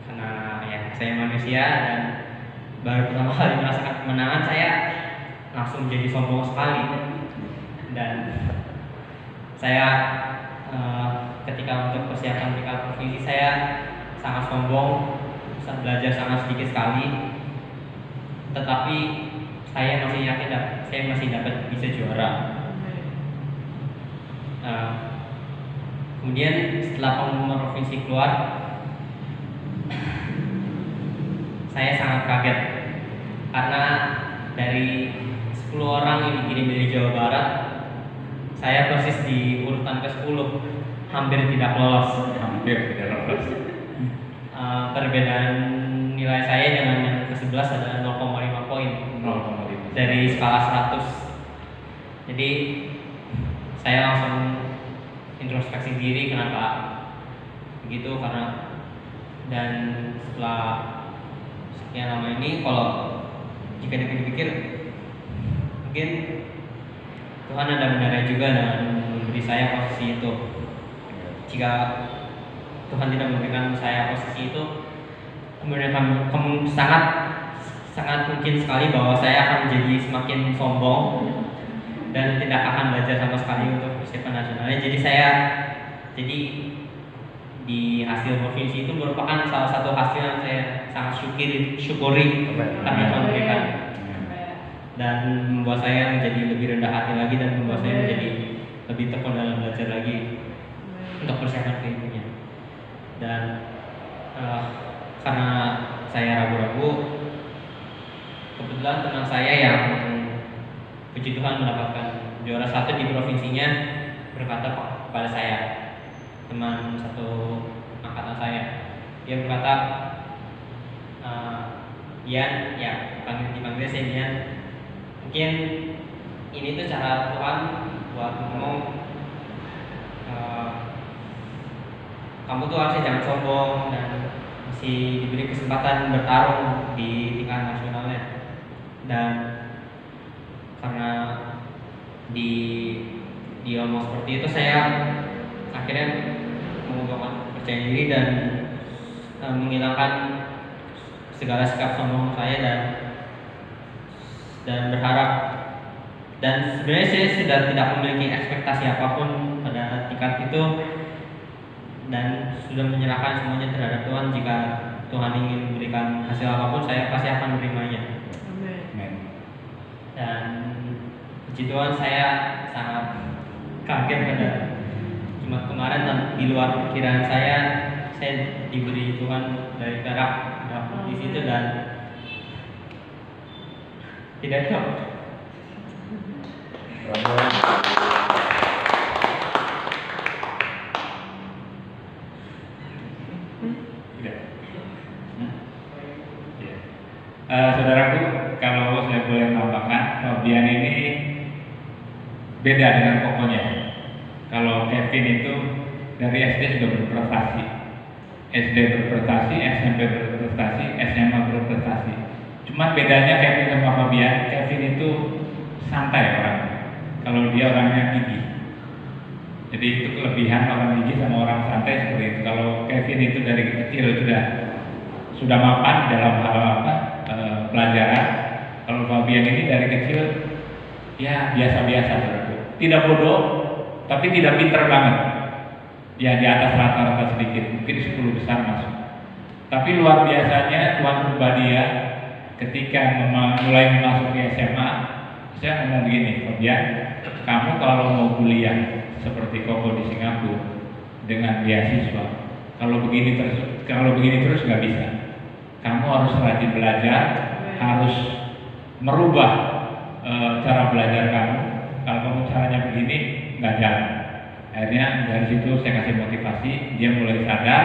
karena ya saya manusia dan baru pertama kali merasakan kemenangan, saya langsung jadi sombong sekali. Dan saya ketika untuk persiapan tingkat provinsi saya sangat sombong, belajar sangat sedikit sekali. Tetapi saya masih yakin saya masih dapat bisa juara. Kemudian setelah pengumuman provinsi keluar, saya sangat kaget karena dari 10 orang yang dikirim dari Jawa Barat, saya persis di urutan ke-10, hampir tidak lolos. Perbedaan nilai saya dengan yang ke-11 adalah 0,5 poin dari skala 100. Jadi saya langsung introspeksi diri kenapa begitu, karena dan setelah sekian lama ini kalau jika dipikir mungkin Tuhan ada benarnya juga dan memberi saya posisi itu. Jika Tuhan tidak memberikan saya posisi itu, kemudian sangat mungkin sekali bahwa saya akan menjadi semakin sombong dan tidak akan belajar sama sekali untuk persiapan nasionalnya. Jadi di hasil provinsi itu merupakan salah satu hasil yang saya sangat syukuri karena Tuhan berikan, dan membuat saya menjadi lebih rendah hati lagi dan membuat saya menjadi lebih tekun dalam belajar lagi untuk persiapan kehidupannya. Dan karena saya ragu-ragu, kebetulan teman saya yang puji Tuhan mendapatkan juara 1 di provinsinya berkata kepada saya, teman satu angkatan saya, dia berkata, Dian, ya dipanggil saya Dian, mungkin ini tuh cara Tuhan buat ngomong, kamu tuh harusnya jangan sombong dan masih diberi kesempatan bertarung di tingkat nasionalnya. Dan karena di omong seperti itu, saya akhirnya mengubahkan percaya diri dan menghilangkan segala sikap sombong saya dan berharap, dan sebenarnya saya sudah tidak memiliki ekspektasi apapun pada tingkat itu dan sudah menyerahkan semuanya terhadap Tuhan. Jika Tuhan ingin memberikan hasil apapun, saya pasti akan menerimanya. Amin. Dan puji Tuhan, saya sangat kaget pada Jumat kemarin, dan di luar perkiraan saya diberi Tuhan dari perak di situ, dan tidak tahu. Saudaraku, kalau saya boleh tambahkan, Fabian ini beda dengan Kokonya. Kalau Kevin itu dari SD sudah berprestasi, SD berprestasi, SMP berprestasi, SMA berprestasi. Cuma bedanya Kevin sama Fabian, Kevin itu santai orang. Kalau dia orangnya gigih. Jadi itu kelebihan orang gigih sama orang santai seperti itu. Kalau Kevin itu dari kecil sudah mapan dalam hal pelajaran. Kalau Fabian ini dari kecil ya biasa-biasa, tidak bodoh tapi tidak pinter banget, ya di atas rata-rata sedikit, mungkin 10 besar masuk. Tapi luar biasanya Tuhan merubah dia ketika mulai memasuki SMA. Saya ngomong begini, Fabian, kamu kalau mau kuliah seperti Koko di Singapura dengan beasiswa, kalau begini terus nggak bisa. Kamu harus rajin belajar, harus merubah cara belajar kamu. Kalau kamu caranya begini, nggak jalan. Akhirnya dari situ saya kasih motivasi, dia mulai sadar,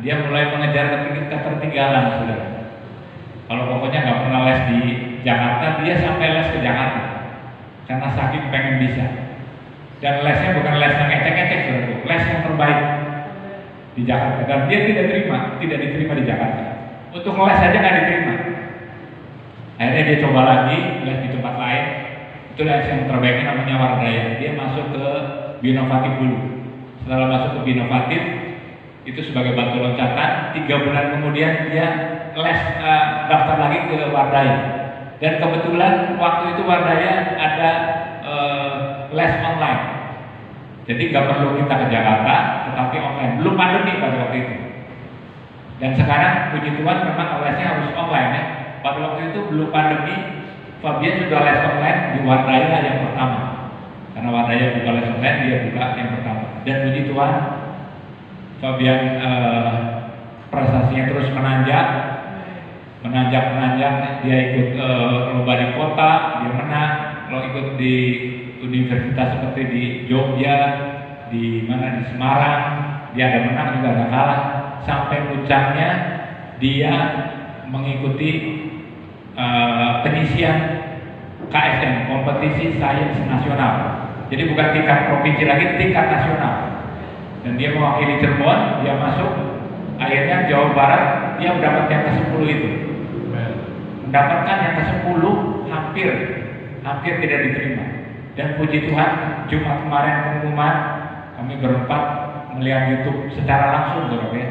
dia mulai mengejar ketertinggalan, saudara. Kalau pokoknya nggak pernah les di Jakarta, dia sampai les ke Jakarta karena saking pengen bisa. Dan lesnya bukan les yang ecek-ecek, saudara, les yang terbaik di Jakarta. Dan dia tidak diterima di Jakarta. Untuk les saja nggak diterima. Akhirnya dia coba lagi les di tempat lain. Itu les yang terbaiknya namanya Wardaya. Dia masuk ke Binovatif dulu. Setelah masuk ke Binovatif, itu sebagai batu loncatan. 3 bulan kemudian dia les daftar lagi ke Wardaya. Dan kebetulan waktu itu Wardaya ada les online. Jadi nggak perlu kita ke Jakarta, tetapi online. Belum pandemi pada waktu itu. Dan sekarang puji Tuhan memang lesnya harus online ya. Pada waktu itu belum pandemi, Fabian sudah les online di Wardaya yang pertama. Karena Wardaya buka les online, dia buka yang pertama. Dan puji Tuhan, Fabian prestasinya terus menanjak. Dia ikut lomba di kota, dia menang. Kalau ikut di universitas seperti di Jogja, di Semarang, dia ada menang juga ada kalah. Sampai puncaknya dia mengikuti penyisian KSN, kompetisi sains nasional. Jadi bukan tingkat provinsi lagi, tingkat nasional. Dan dia mewakili Cirebon, dia masuk. Akhirnya Jawa Barat, dia mendapat yang ke-10 itu. Mendapatkan yang ke-10 hampir tidak diterima. Dan puji Tuhan, Jumat kemarin pengumuman, kami berempat melihat YouTube secara langsung, ya.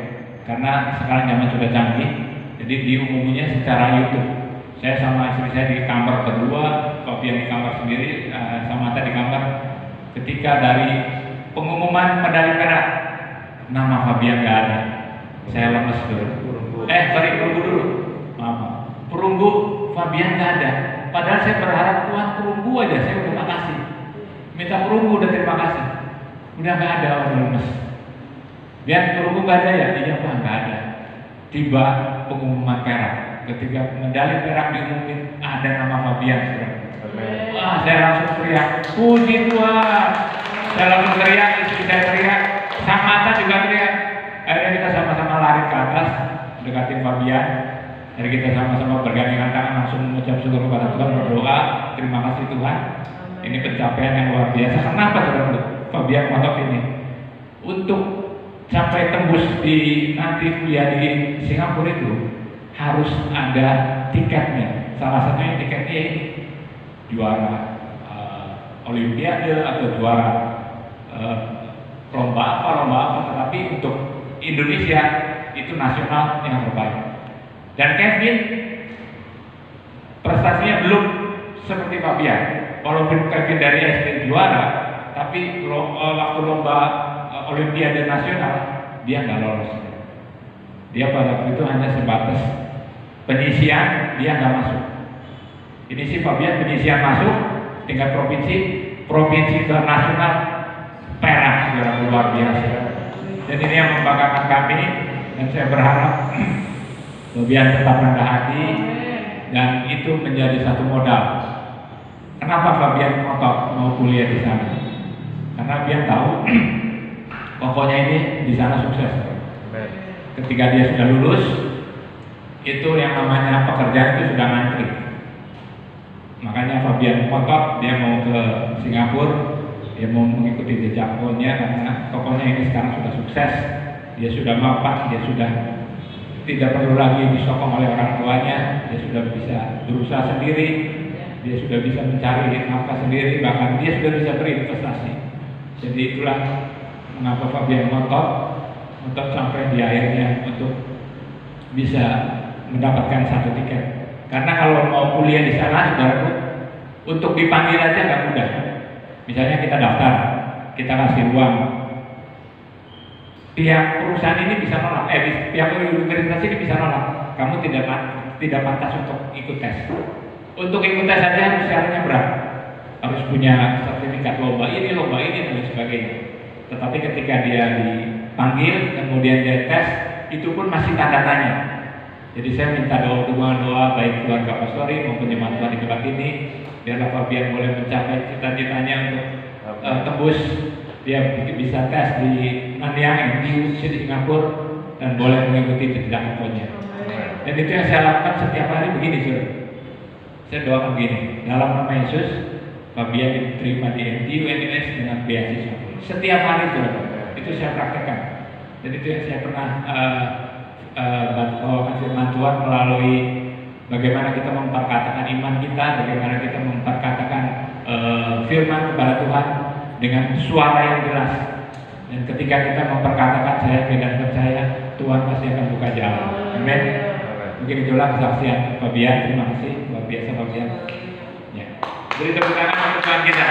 Karena sekarang zaman sudah canggih, jadi diumuminya secara YouTube. Saya sama istri saya di kamar kedua, Fabian di kamar sendiri, Samantha di kamar. Ketika dari pengumuman medali perak, nama Fabian nggak ada. Saya lemes dulu. Perunggu dulu. Maaf. Perunggu Fabian nggak ada. Padahal saya berharap Tuhan perunggu aja, saya udah makasih. Minta perunggu udah terima kasih. Udah nggak ada, orang lemes. Biar perunggu nggak ada ya? Iya Pak, nggak ada. Tiba pengumuman perak. Ketika medali perak diumumin, ada nama Fabian. Wah, saya langsung teriak, puji Tuhan. Saya langsung teriak, istri saya teriak, Samantha juga teriak. Akhirnya kita sama-sama lari ke atas, deketin Fabian. Jadi kita sama-sama bergandengan tangan langsung mengucap syukur kepada Tuhan, berdoa, terima kasih Tuhan. Ini pencapaian yang luar biasa. Kenapa saudara Fabian ngotot ini? Untuk sampai tembus di nanti kuliah di Singapura itu harus ada tiketnya. Salah satunya tiketnya ini juara Olimpiade atau juara lomba apa, tetapi untuk Indonesia itu nasional yang terbaik. Dan Kevin prestasinya belum seperti Fabian. Walaupun Kevin dari SD juara, tapi waktu lomba Olimpiade Nasional dia nggak lolos. Dia pada waktu itu hanya sebatas penyisian, dia nggak masuk. Ini si Fabian penyisian masuk tingkat provinsi ke nasional, perak, saudara, luar biasa. Dan ini yang membanggakan kami, dan saya berharap Fabian tetap rendah hati, dan itu menjadi satu modal. Kenapa Fabian ngotot mau kuliah di sana? Karena dia tahu pokoknya ini di sana sukses. Ketika dia sudah lulus, itu yang namanya pekerjaan itu sudah ngantri. Makanya Fabian ngotot, dia mau ke Singapura, dia mau mengikuti jejak tokohnya, karena tokohnya ini sekarang sudah sukses, dia sudah mapan, dia sudah tidak perlu lagi disokong oleh orang tuanya, dia sudah bisa berusaha sendiri, dia sudah bisa mencari nafkah sendiri, bahkan dia sudah bisa berinvestasi. Jadi itulah mengapa Fabian ngotot sampai di akhirnya untuk bisa mendapatkan satu tiket. Karena kalau mau kuliah di sana, saudaraku, untuk dipanggil aja nggak mudah. Misalnya kita daftar, kita kasih uang, pihak perusahaan ini bisa nolak, pihak universitas ini bisa nolak. Kamu tidak pantas untuk ikut tes. Untuk ikut tes saja syaratnya berat, harus punya sertifikat lomba ini, dan lain sebagainya. Tetapi ketika dia dipanggil, kemudian dia tes, itu pun masih tanda tanya. Jadi saya minta doa baik keluarga pastori maupun jemaat Tuhan di tempat ini, biarlah Fabian boleh mencapai cita-citanya untuk tembus, dia bisa tes di Nanyang, di Singapura, dan boleh mengikuti jejak tokohnya. Dan itu yang saya lakukan setiap hari begini, saudara. Saya doakan begini, dalam nama Yesus, Fabian diterima di NTU NUS dengan beasiswa. Setiap hari, saudara, itu saya praktekkan. Dan itu yang saya pernah firman Tuhan melalui bagaimana kita memperkatakan iman kita, bagaimana kita memperkatakan firman kepada Tuhan dengan suara yang jelas. Dan ketika kita memperkatakan saya dan percaya, Tuhan pasti akan buka jalan. Amin. Mungkin itulah kesaksian Fabian. Terima kasih, luar biasa Fabian. Ya. Beri tepuk tangan untuk Tuhan kita.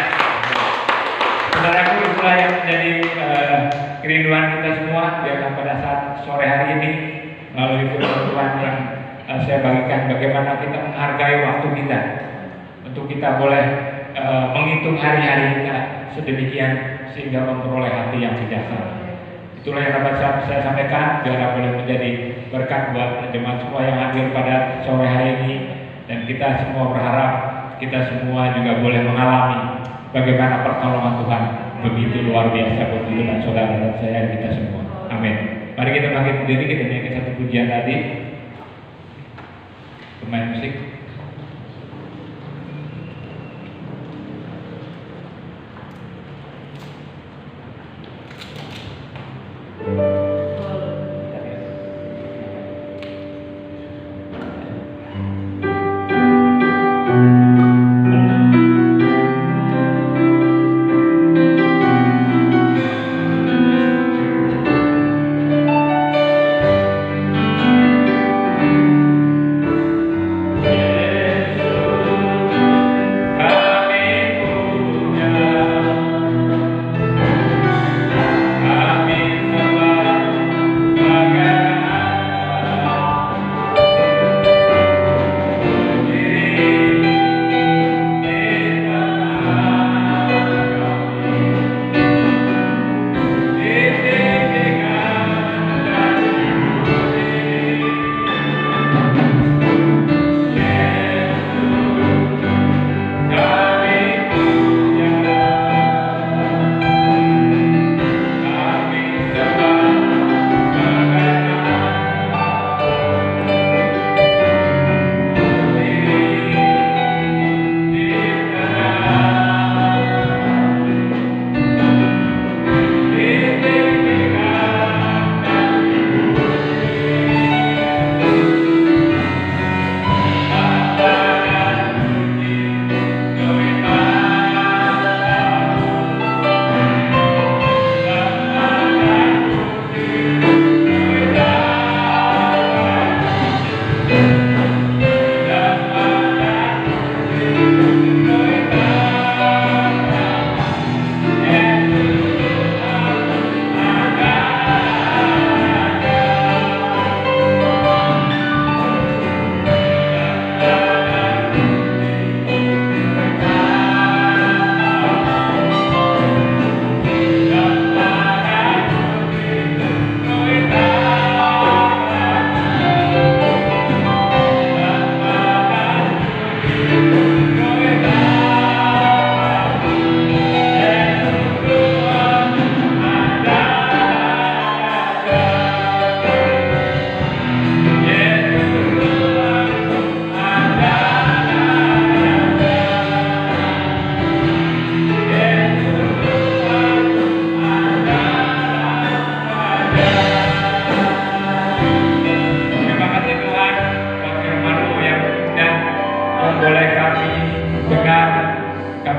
Saudaraku, itulah yang menjadi kerinduan kita semua, biarlah pada saat sore hari ini melalui firman Tuhan yang saya bagikan, bagaimana kita menghargai waktu kita, untuk kita boleh menghitung hari-hari kita sedemikian sehingga memperoleh hati yang bijaksana. Itulah yang dapat saya sampaikan, biar boleh menjadi berkat buat jemaat semua yang hadir pada sore hari ini, dan kita semua berharap kita semua juga boleh mengalami bagaimana pertolongan Tuhan begitu luar biasa buat kehidupan saudara dan saya dan kita semua. Amin. Mari kita bangkit berdiri, kita nyanyikan satu pujian tadi. Pemain musik. Yesus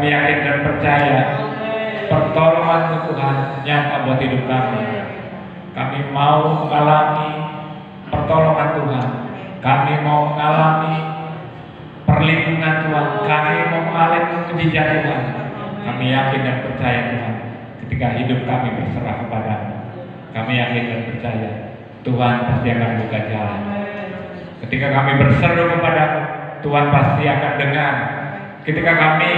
Kami yakin dan percaya pertolongan Tuhan nyata buat hidup kami. Kami mau mengalami pertolongan Tuhan. Kami mau mengalami perlindungan Tuhan. Kami mau mengalami mujizat Tuhan. Kami yakin dan percaya Tuhan, ketika hidup kami berserah kepada-Mu, kami yakin dan percaya Tuhan pasti akan buka jalan. Ketika kami berseru kepada-Mu, Tuhan pasti akan dengar. Ketika kami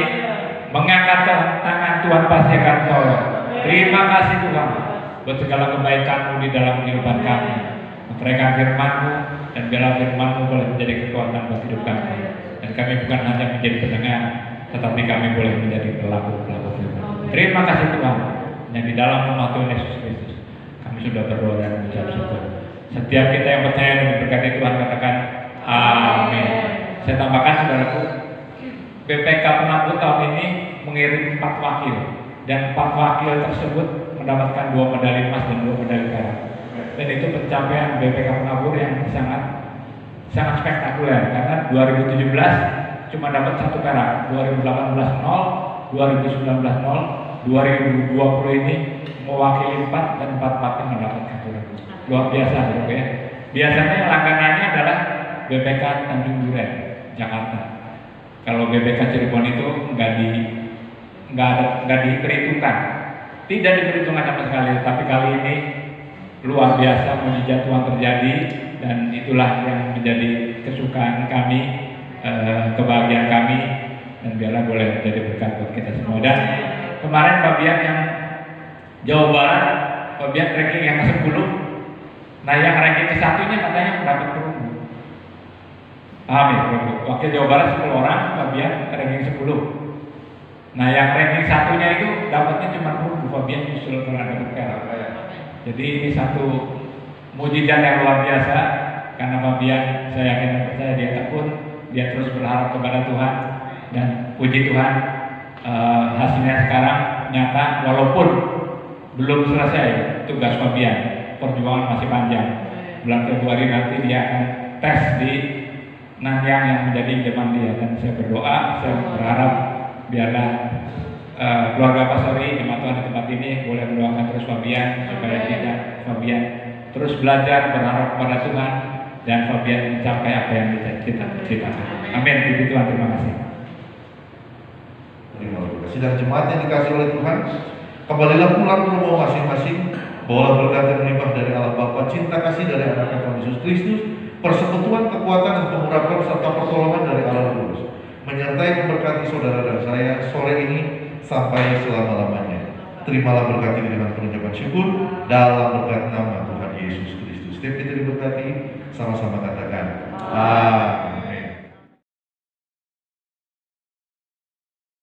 mengangkat tangan, Tuhan pasti akan tolong. Terima kasih Tuhan buat segala kebaikan-Mu di dalam kehidupan kami. Meteraikan firman-Mu dan biarlah firman-Mu boleh menjadi kekuatan buat hidup kami. Dan kami bukan hanya menjadi pendengar, tetapi kami boleh menjadi pelaku-pelaku firman. Terima kasih Tuhan. Yang di dalam nama Tuhan Yesus Kristus kami sudah berdoa dan mengucap syukur. Setiap kita yang percaya dan diberkati Tuhan katakan amin. Saya tambahkan saudaraku, BPK Penabur tahun ini mengirim 4 wakil, dan 4 wakil tersebut mendapatkan 2 medali emas dan 2 medali perak. Dan itu pencapaian BPK Penabur yang sangat spektakuler, karena 2017 cuma dapat 1 perak, 2018 0, 2019 0, 2020 ini mewakili 4 dan 4 wakil mendapatkan perak. Luar biasa ya. Biasanya langganannya adalah BPK Tanjung Duren, Jakarta. Kalau BPK Cirebon itu nggak diperhitungkan, tidak diperhitungkan sama sekali. Tapi kali ini luar biasa, mujizat Tuhan terjadi, dan itulah yang menjadi kesukaan kami, kebahagiaan kami, dan biarlah boleh menjadi berkat buat kita semua. Dan kemarin Fabian yang Jawa Barat, Fabian ranking yang ke-10. Nah yang ranking ke-1-nya katanya mendapat perunggu. Paham ya? Wakil Jawa Barat 10 orang, Fabian ranking 10. Nah yang ranking 1-nya itu dapatnya cuma perunggu, Fabian nyusul karena dapat perak. Jadi ini satu mujizat yang luar biasa, karena Fabian saya yakin dan percaya dia tekun, dia terus berharap kepada Tuhan, dan puji Tuhan hasilnya sekarang nyata walaupun belum selesai tugas Fabian, perjuangan masih panjang. Bulan Februari nanti dia akan tes di Nanyang yang menjadi idaman dia, dan saya berdoa, saya berharap biarlah keluarga Pastori jemaat Tuhan di tempat ini boleh mendoakan terus Fabian supaya tidak Fabian terus belajar, berharap kepada Tuhan, dan Fabian mencapai apa yang dicita-citakan. Amin. Puji Tuhan, terima kasih. Terima kasih. Dan jemaat yang dikasih oleh Tuhan, kembalilah pulang ke rumah masing-masing. Bawalah berkat yang melimpah dari Allah Bapa, cinta kasih dari anak Tuhan Yesus Kristus, persekutuan, kekuatan, dan pengurapan serta pertolongan dari Allah Kudus menyertai memberkati saudara dan saya sore ini sampai selama-lamanya. Terimalah berkat ini dengan pengucapan syukur dalam berkat nama Tuhan Yesus Kristus. Setiap kita diberkati, sama-sama katakan amin.